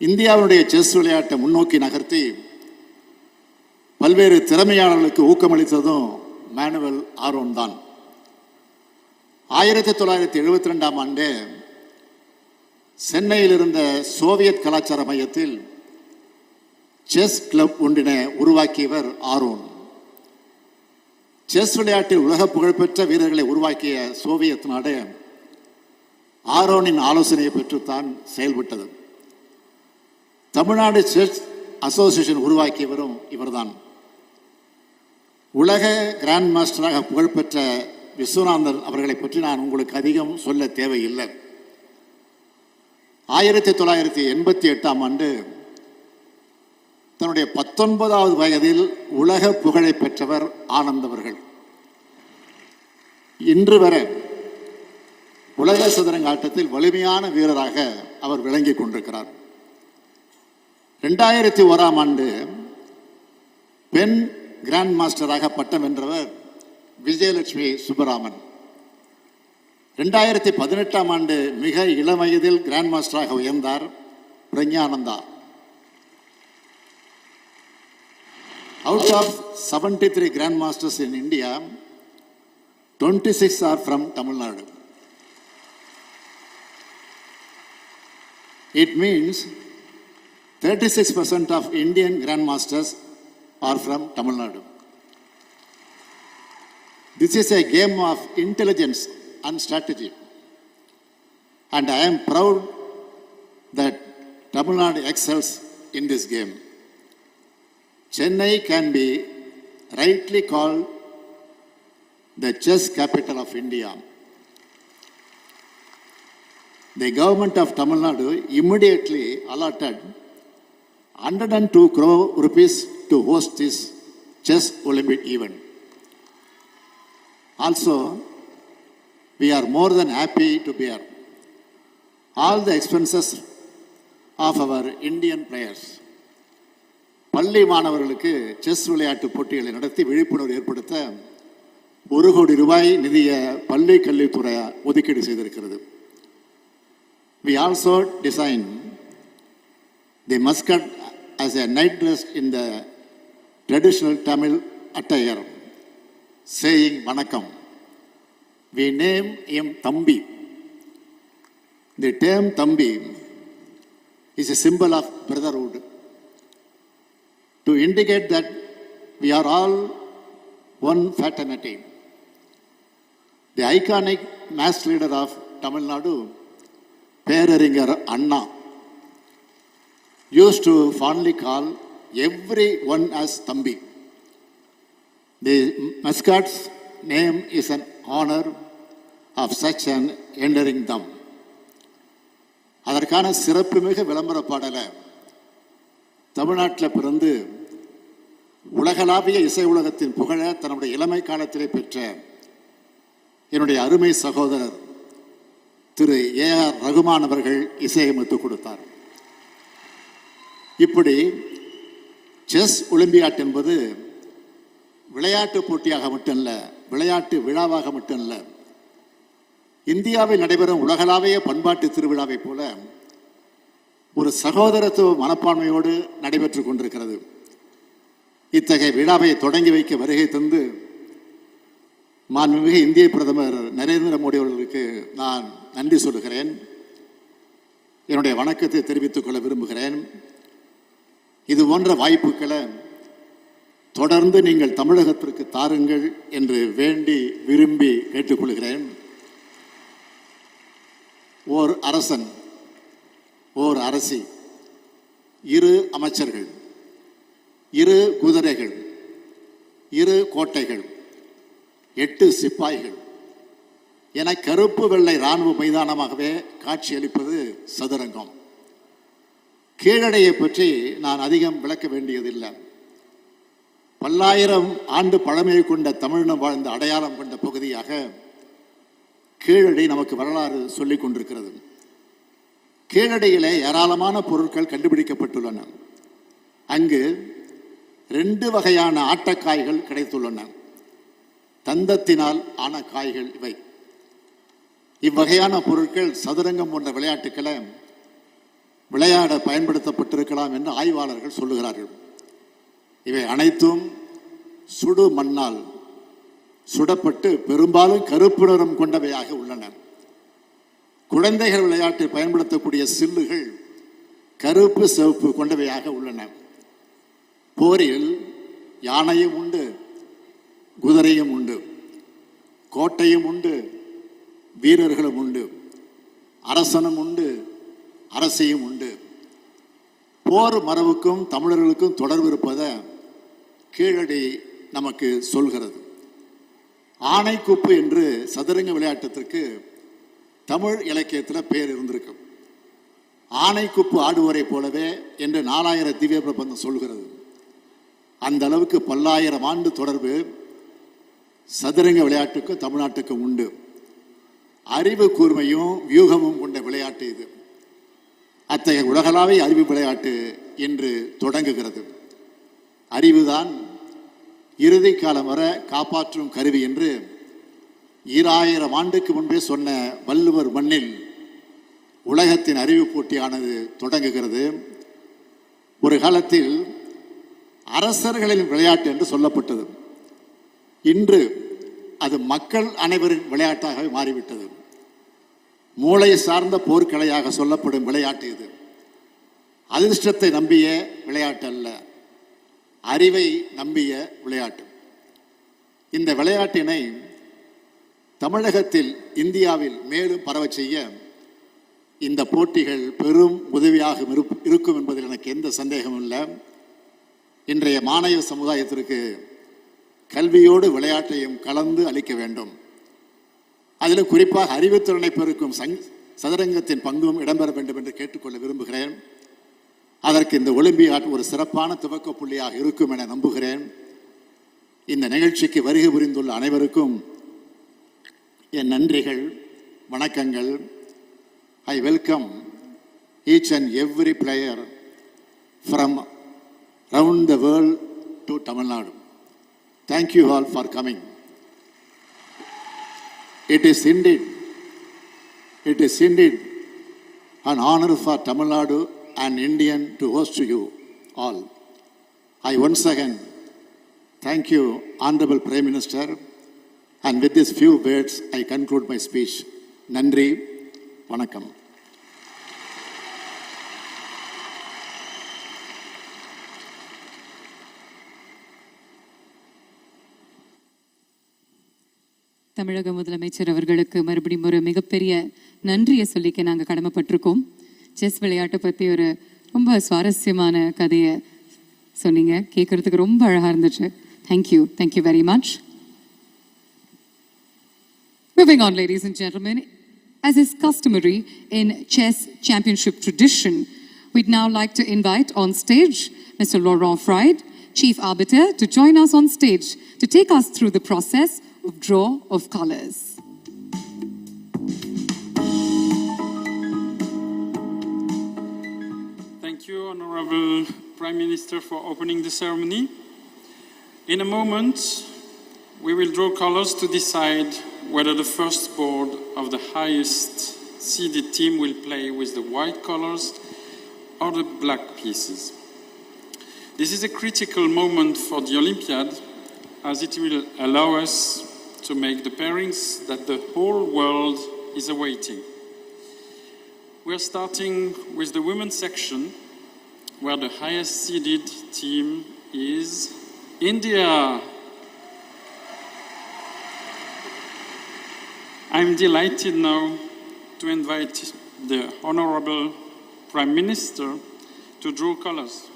Speaker 12: இந்தியாவுடைய செஸ் விளையாட்டை முன்னோக்கி நகர்த்தி பல்வேறு திறமையாளர்களுக்கு ஊக்கமளித்ததும் மானுவல் ஆரோன் தான். 1972ஆம் ஆண்டு சென்னையில் இருந்த சோவியத் கலாச்சார மையத்தில் செஸ் கிளப் ஒன்றினை உருவாக்கியவர் ஆரோன். செஸ் விளையாட்டில் உலக புகழ்பெற்ற வீரர்களை உருவாக்கிய சோவியத் நாடு ஆரோனின் ஆலோசனையை பெற்றுத்தான் செயல்பட்டது. தமிழ்நாடு செஸ் அசோசியேஷன் உருவாக்கியவரும் இவர்தான். உலக கிராண்ட் மாஸ்டராக புகழ்பெற்ற விஸ்வநாதன் அவர்களை பற்றி நான் உங்களுக்கு அதிகம் சொல்ல தேவையில்லை. 1988ஆம் ஆண்டு தன்னுடைய 19வது வயதில் உலக புகழை பெற்றவர் ஆனந்த் அவர்கள். இன்று வரை உலக சதுரங்க ஆட்டத்தில் வலிமையான வீரராக அவர் விளங்கிக் கொண்டிருக்கிறார். 2001ஆம் ஆண்டு பெண் கிராண்ட் மாஸ்டராக பட்டம் வென்றவர் விஜயலட்சுமி சுப்பராமன். 2018ஆம் ஆண்டு மிக இளம் வயதில் grand மாஸ்டராக உயர்ந்தார் Praggnanandhaa. Out of 73 Grand Masters in India, 26 are from Tamil Nadu. It means 36% of Indian Grand Masters are from Tamil Nadu. This is a game of intelligence and strategy. And I am proud that Tamil Nadu excels in this game. Chennai can be rightly called the chess capital of India. The government of Tamil Nadu immediately allotted 102 crore rupees to host this Chess Olympiad event. Also, we are more than happy to bear all the expenses of our Indian players. பள்ளி மாணவர்களுக்கு chess விளையாட்டு போட்டிகளை நடத்தி விழிப்புணர்வு ஏற்படுத்த 1 கோடி ரூபாய் நிதியை பள்ளி கல்வித்துறை ஒதுக்கீடு செய்திருக்கிறது. We also designed the mascot as a night dress in the traditional Tamil attire, saying Vanakkam. We name him Thambi. The term Thambi is a symbol of brotherhood, to indicate that we are all one fraternity. The iconic mass leader of Tamil Nadu, Peraringer Anna, used to fondly call everyone as Thambi. The mascot's name is an honor of such an enduring thumb. அதற்கான சிறப்புமிகு விளம்பர பாடலை தமிழ்நாட்டில் பிறந்து உலகளாவிய இசை உலகத்தின் புகழ தன்னுடைய இளமை காலத்திலே பெற்ற என்னுடைய அருமை சகோதரர் திரு ஏஆர் ரகுமான் அவர்கள் இசையமைத்து கொடுத்தார். இப்படி செஸ் ஒலிம்பியாட் என்பது விளையாட்டு போட்டியாக மட்டுமல்ல, விளையாட்டு விழாவாக மட்டுமல்ல, இந்தியாவில் நடைபெறும் உலகளாவிய பண்பாட்டு திருவிழாவை போல ஒரு சகோதரத்துவ மனப்பான்மையோடு நடைபெற்றுக் கொண்டிருக்கிறது. இத்தகைய விழாவை தொடங்கி வைக்க வருகை தந்து மாண்புமிகு இந்திய பிரதமர் நரேந்திர மோடி அவர்களுக்கு நான் நன்றி சொல்லுகிறேன். என்னுடைய வணக்கத்தை தெரிவித்துக் கொள்ள விரும்புகிறேன். இது போன்ற வாய்ப்புகளை தொடர்ந்து நீங்கள் தமிழகத்திற்கு தாருங்கள் என்று வேண்டி விரும்பி கேட்டுக்கொள்கிறேன். ஓர் அரசன், ஓர் அரசி, 2 அமைச்சர்கள், 2 குதிரைகள், 2 கோட்டைகள், 8 சிப்பாய்கள் என கருப்பு வெள்ளை இராணுவ மைதானமாகவே காட்சியளிப்பது சதுரங்கம். கீழடையை பற்றி நான் அதிகம் விளக்க வேண்டியதில்லை. பல்லாயிரம் ஆண்டு பழமையை கொண்ட தமிழினம் வாழ்ந்த அடையாளம் கொண்ட பகுதியாக கீழடை நமக்கு வரலாறு சொல்லிக் கொண்டிருக்கிறது. கீழடையிலே ஏராளமான பொருட்கள் கண்டுபிடிக்கப்பட்டுள்ளன. அங்கு 2 வகையான ஆட்டக்காய்கள் கிடைத்துள்ளன. தந்தத்தினால் ஆன காய்கள் இவை. இவ்வகையான பொருட்கள் சதுரங்கம் போன்ற விளையாட்டுக்களை விளையாட பயன்படுத்தப்பட்டிருக்கலாம் என்று ஆய்வாளர்கள் சொல்லுகிறார்கள். இவை அனைத்தும் சுடு மண்ணால் சுடப்பட்டு பெரும்பாலும் கருப்பு நிறம் கொண்டவையாக உள்ளன. குழந்தைகள் விளையாட்டில் பயன்படுத்தக்கூடிய சில்லுகள் கருப்பு சிவப்பு கொண்டவையாக உள்ளன. போரில் யானையும் உண்டு, குதிரையும் உண்டு, கோட்டையும் உண்டு, வீரர்களும் உண்டு, அரசனும் உண்டு, அரசியும் உண்டு. போர் மரபுக்கும் தமிழர்களுக்கும் தொடர்பு இருப்பதை கீழடி நமக்கு சொல்கிறது. ஆனைக்குப்பு என்று சதுரங்க விளையாட்டத்திற்கு தமிழ் இலக்கியத்தில் பேர் இருந்திருக்கு. ஆனைக்குப்பு ஆடுவரை போலவே என்று 4000 திவ்ய பிரபந்தம் சொல்கிறது. அந்த அளவுக்கு பல்லாயிரம் ஆண்டு தொடர்பு சதுரங்க விளையாட்டுக்கும் தமிழ்நாட்டுக்கும் உண்டு. அறிவு கூர்மையும் வியூகமும் கொண்ட விளையாட்டு இது. அத்தகைய உலகளாவிய அறிவு விளையாட்டு இன்று தொடங்குகிறது. அறிவுதான் இறுதி காலம் வர காப்பாற்றும் கருவி என்று 2000 ஆண்டுக்கு முன்பே சொன்ன வள்ளுவர் மண்ணில் உலகத்தின் அறிவு போட்டியானது தொடங்குகிறது. ஒரு காலத்தில் அரசர்களின் விளையாட்டு என்று சொல்லப்பட்டது. இன்று அது மக்கள் அனைவரின் விளையாட்டாக மாறிவிட்டது. மூளை சார்ந்த போர்க்கலையாக சொல்லப்படும் விளையாட்டு இது. அதிர்ஷ்டத்தை நம்பிய விளையாட்டு அல்ல, அறிவை நம்பிய விளையாட்டு. இந்த விளையாட்டினை தமிழகத்தில் இந்தியாவில் மேலும் பரவ செய்ய இந்த போட்டிகள் பெரும் உதவியாக இருக்கும் என்பதில் எனக்கு எந்த சந்தேகமும் இல்லை. இன்றைய மாணவ சமுதாயத்திற்கு கல்வியோடு விளையாட்டையும் கலந்து அளிக்க வேண்டும். அதிலும் குறிப்பாக அறிவுத்திறனை பெருக்கும் சதுரங்கத்தின் பங்கும் இடம்பெற வேண்டும் என்று கேட்டுக்கொள்ள விரும்புகிறேன். அதற்கு இந்த ஒலிம்பியாட் ஒரு சிறப்பான துவக்க புள்ளியாக இருக்கும் என நம்புகிறேன். இந்த நிகழ்ச்சிக்கு வருகை புரிந்துள்ள அனைவருக்கும் என் நன்றிகள், வணக்கங்கள். I welcome each and every player from around the world to Tamil Nadu. Thank you all for coming. It is indeed an honor for Tamil Nadu and Indian to host you all. I once again thank you, Honorable Prime Minister, and with these few words I conclude my speech. Nandri, vanakkam.
Speaker 1: தமிழக முதலமைச்சர் அவர்களுக்கு மறுபடியும் ஒரு மிகப்பெரிய நன்றியை சொல்லிக்க நாங்கள் கடமைப்பட்டிருக்கோம். Chess விளையாட்டை பற்றி ஒரு ரொம்ப சுவாரஸ்யமான கதையை சொன்னீங்க. கேட்கறதுக்கு ரொம்ப அழகாக இருந்துச்சு. Thank you very much. Moving on, ladies and gentlemen, as is customary in chess championship tradition, we'd now like to invite on stage Mr. Laurent Fried, Chief Arbiter, to join us on stage to take us through the process of draw of colors.
Speaker 13: Thank you, Honorable Prime Minister, for opening the ceremony. In a moment, we will draw colors to decide whether the first board of the highest seeded team will play with the white colors or the black pieces. This is a critical moment for the Olympiad, as it will allow us to make the pairings that the whole world is awaiting. We are starting with the women's section, where the highest seeded team is India. I'm delighted now to invite the Honorable Prime Minister to draw colors.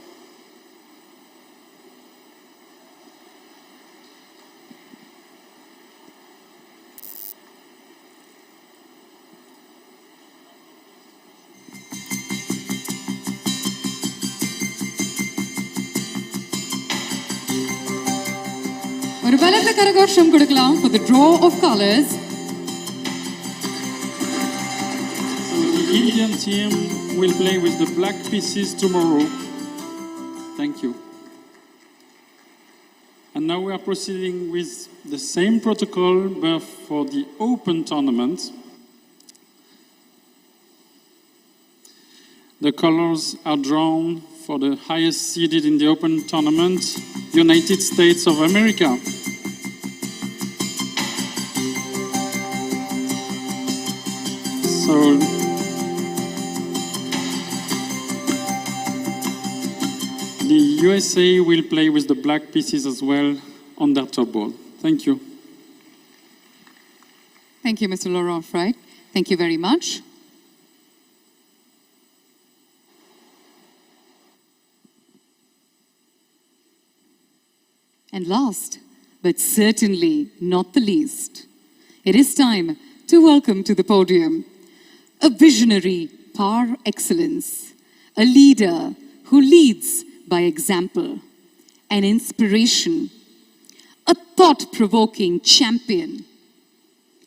Speaker 1: ஒரு பலத்த கரகோஷம் கொடுக்கலாம் for the draw of colors.
Speaker 13: So the Indian team will play with the black pieces tomorrow. Thank you. And now we are proceeding with the same protocol but for the open tournament. The colors are drawn for the highest seeded in the open tournament, United States of America. So the USA will play with the black pieces as well on their top board. Thank you.
Speaker 1: Thank you, Mr. Laurent Fried. Thank you very much. And last, but certainly not the least, it is time to welcome to the podium a visionary par excellence, a leader who leads by example, an inspiration, a thought-provoking champion.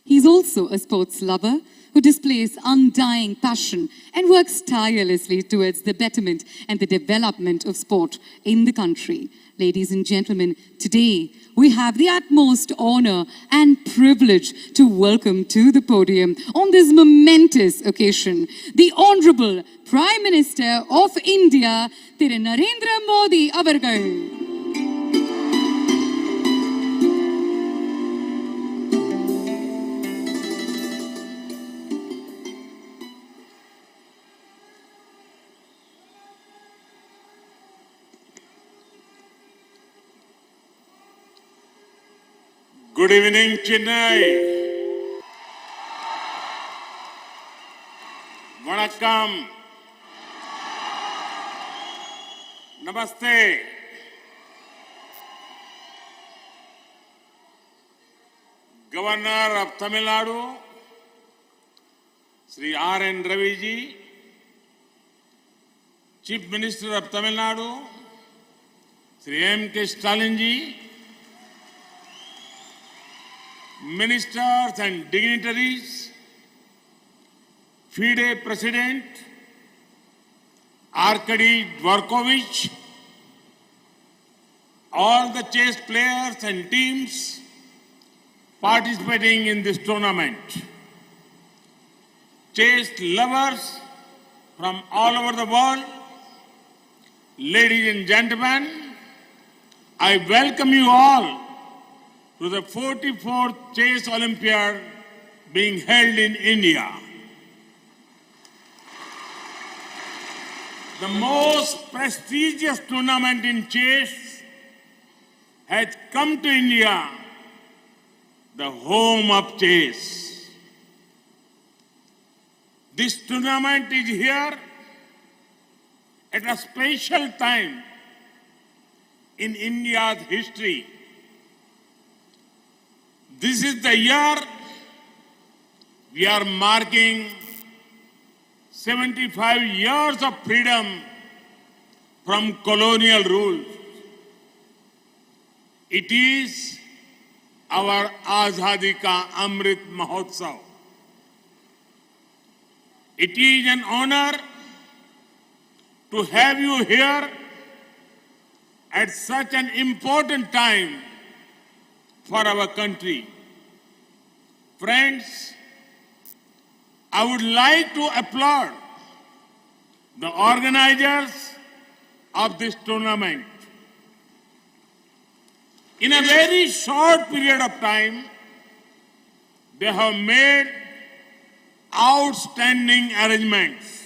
Speaker 1: He's also a sports lover who displays undying passion and works tirelessly towards the betterment and the development of sport in the country. Ladies and gentlemen, today we have the utmost honor and privilege to welcome to the podium on this momentous occasion the Honorable Prime Minister of India, Thiru Narendra Modi avargal.
Speaker 11: Good evening, Chennai. Vanakkam. Namaste. Governor of Tamil Nadu, Sri R.N. Ravi ji, Chief Minister of Tamil Nadu, Sri M.K. Stalin ji, Ministers and dignitaries, FIDE President Arkady Dvorkovich, all the chess players and teams participating in this tournament, chess lovers from all over the world, ladies and gentlemen, I welcome you all to the 44th Chess Olympiad being held in India. The most prestigious tournament in chess has come to India, the home of chess. This tournament is here at a special time in India's history. This is the year we are marking 75 years of freedom from colonial rule. It is our Azadi Ka Amrit Mahotsav. It is an honor to have you here at such an important time for our country. Friends, I would like to applaud the organizers of this tournament. In a very short period of time, they have made outstanding arrangements.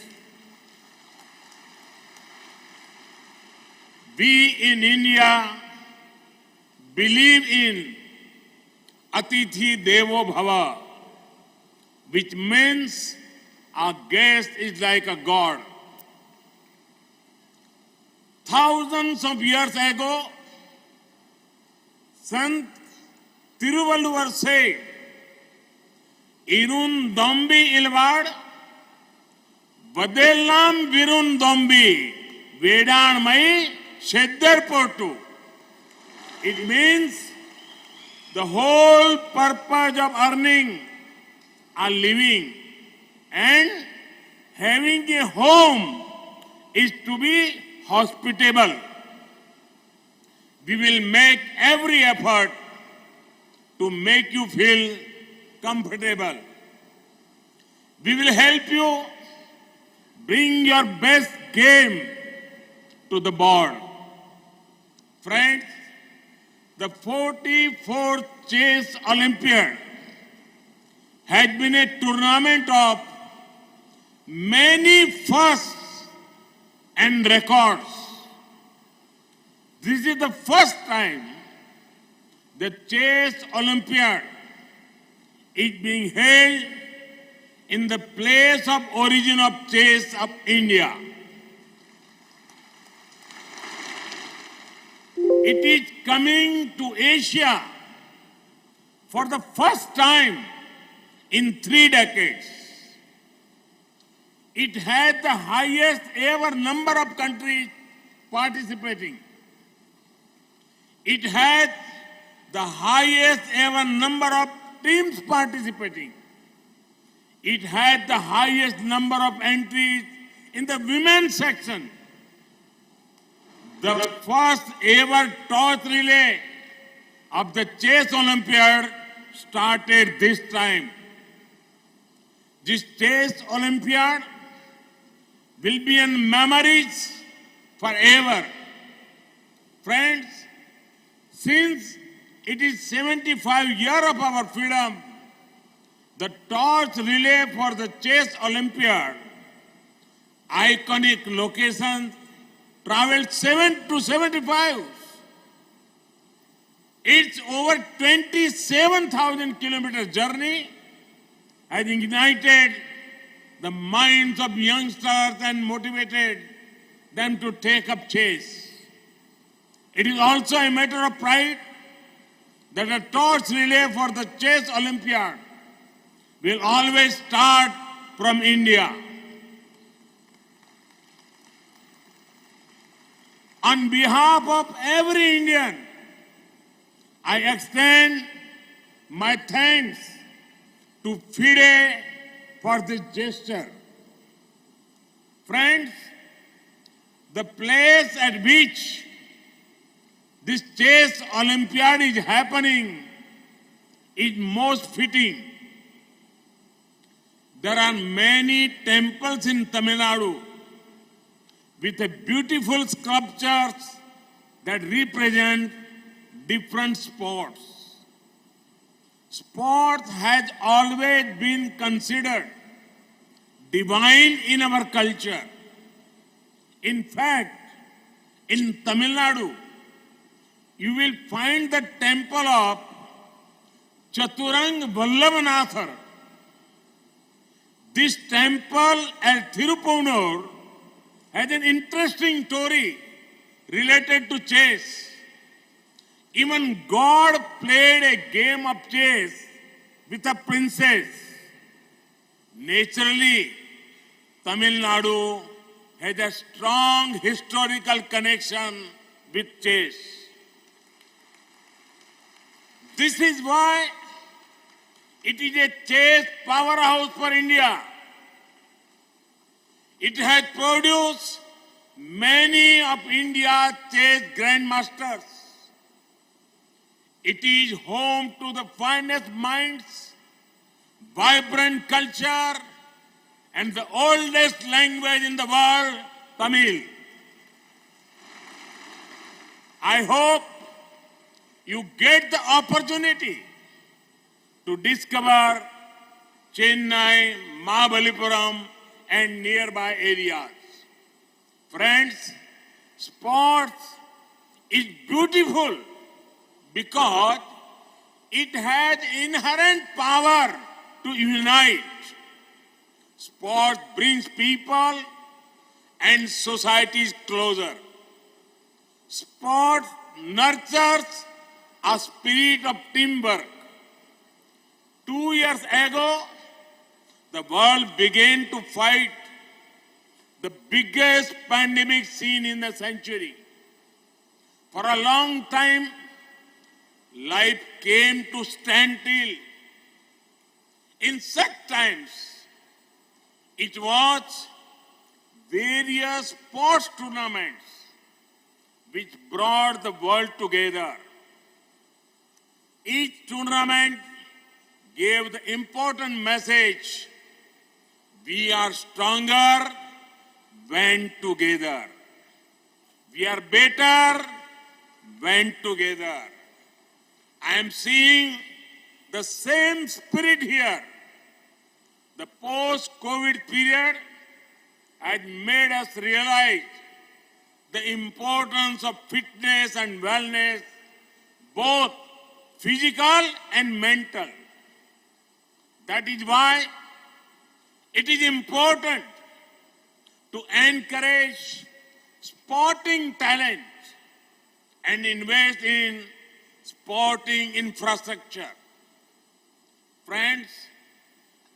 Speaker 11: We in India believe in Atithi Devo Bhava, which means our guest is like a god. Thousands of years ago, Sant Tiruvalluvar said, Irun Dombi Ilvad, Vadellam Virun Dombi, Vedan Mai Sheddar Portu. It means the whole purpose of earning a living and having a home is to be hospitable. We will make every effort to make you feel comfortable. We will help you bring your best game to the board. Friends, the 44th Chess Olympiad has been a tournament of many firsts and records. This is the first time the Chess Olympiad is being held in the place of origin of chess of India. It is coming to Asia for the first time in 3 decades. It had the highest ever number of countries participating. It had the highest ever number of teams participating. It had the highest number of entries in the women's section. The first ever torch relay of the Chess Olympiad started this time. This Chess Olympiad will be in memories forever. Friends, since it is 75 years of our freedom, the torch relay for the Chess Olympiad, iconic locations, traveled 7 to 75. Its over 27,000 kilometers journey has ignited the minds of youngsters and motivated them to take up chess. It is also a matter of pride that a torch relay for the Chess Olympiad will always start from India. On behalf of every Indian, I extend my thanks to FIDE for this gesture. Friends, the place at which this Chess Olympiad is happening is most fitting. There are many temples in Tamil Nadu with beautiful sculptures that represent different sports. Sports has always been considered divine in our culture. In fact, in Tamil Nadu, you will find the temple of Chaturang Vallabhanathar. This temple at Thirupunur has an interesting story related to chess. Even God played a game of chess with a princess. Naturally, Tamil Nadu has a strong historical connection with chess. This is why it is a chess powerhouse for India. It has produced many of India's chess grandmasters. It is home to the finest minds, vibrant culture, and the oldest language in the world, Tamil. I hope you get the opportunity to discover Chennai, Mahabalipuram, and nearby areas. Friends, sports is beautiful because it has inherent power to unite. Sport brings people and societies closer. Sport nurtures a spirit of teamwork. 2 years ago, the world began to fight the biggest pandemic seen in the century. For a long time, life came to standstill. In such times, it was various sports tournaments which brought the world together. Each tournament gave the important message: we are stronger when together. We are better when together. I am seeing the same spirit here. The post-COVID period has made us realize the importance of fitness and wellness, both physical and mental. That is why it is important to encourage sporting talent and invest in sporting infrastructure. Friends,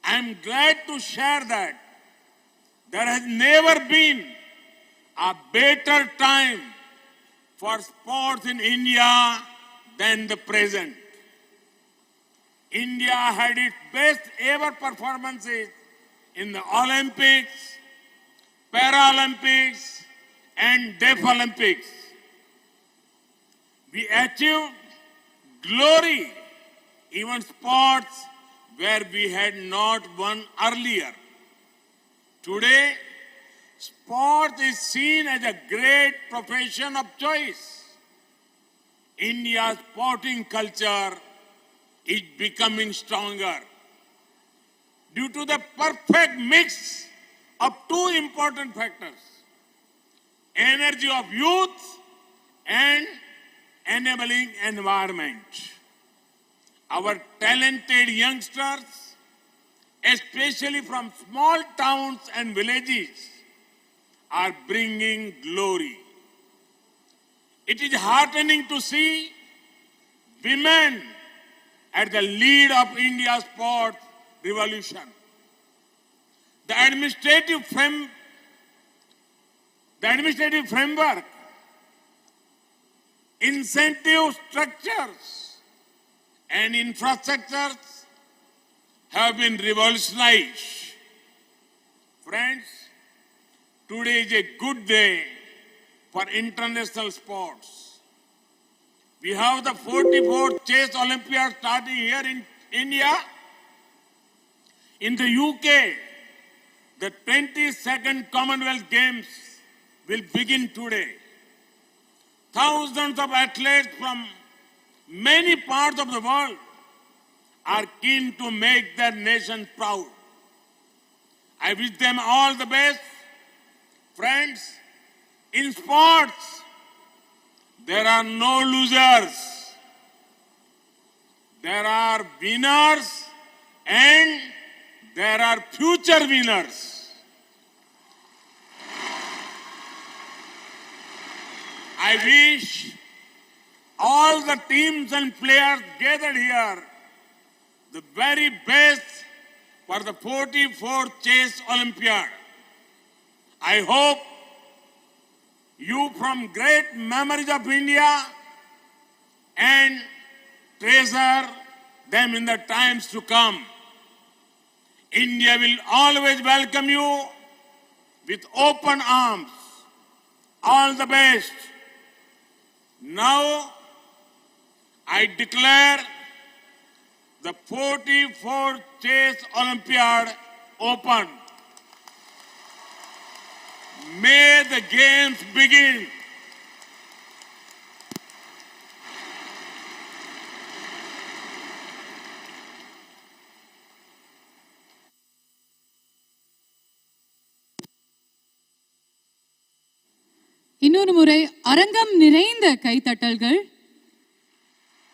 Speaker 11: I am glad to share that there has never been a better time for sports in India than the present. India had its best ever performances in the Olympics, Paralympics, and Deaf Olympics. We achieved glory, even sports where we had not won earlier. Today, sport is seen as a great profession of choice. India's sporting culture is becoming stronger due to the perfect mix of two important factors: energy of youth and enabling environment. Our talented youngsters, especially from small towns and villages, are bringing glory. It is heartening to see women at the lead of India's sports revolution. The administrative framework, incentive structures, and infrastructures have been revolutionized. Friends, today is a good day for international sports. We have the 44th Chess Olympiad starting here in India. In the UK, the 22nd Commonwealth Games will begin today. Thousands of athletes from many parts of the world are keen to make their nation proud. I wish them all the best. Friends, in sports, there are no losers. There are winners and there are future winners. I wish all the teams and players gathered here the very best for the 44th Chess Olympiad. I hope you from great memories of India and treasure them in the times to come. India will always welcome you with open arms. all the best. Now, I declare the 44th Chess Olympiad open. May the games begin.
Speaker 1: இன்னொரு முறை அரங்கம் நிறைந்த கைத்தட்டல்கள்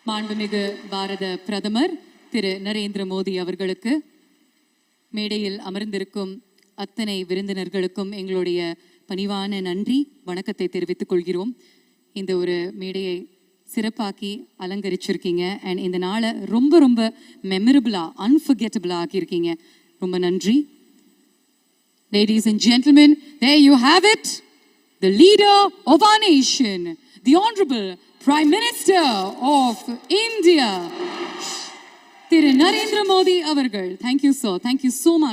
Speaker 1: மாண்புமிகு பாரத பிரதமர் திரு நரேந்திர மோடி அவர்களுக்கு. மேடையில் அமர்ந்திருக்கும் அத்தனை விருந்தினர்களுக்கும் எங்களுடைய பணிவான நன்றி வணக்கத்தை தெரிவித்துக் கொள்கிறோம். இந்த ஒரு மேடையை சிறப்பாக்கி அலங்கரிச்சிருக்கீங்க அண்ட் இந்த நாளை ரொம்ப ரொம்ப மெமரபிளா அன்ஃபர்கெட்டபிளா ஆக்கியிருக்கீங்க. ரொம்ப நன்றி. Ladies and gentlemen, there you have it. The leader of our nation, the Honorable Prime Minister of India, Thiru Narendra Modi avargal. Thank you, sir. Thank you so much.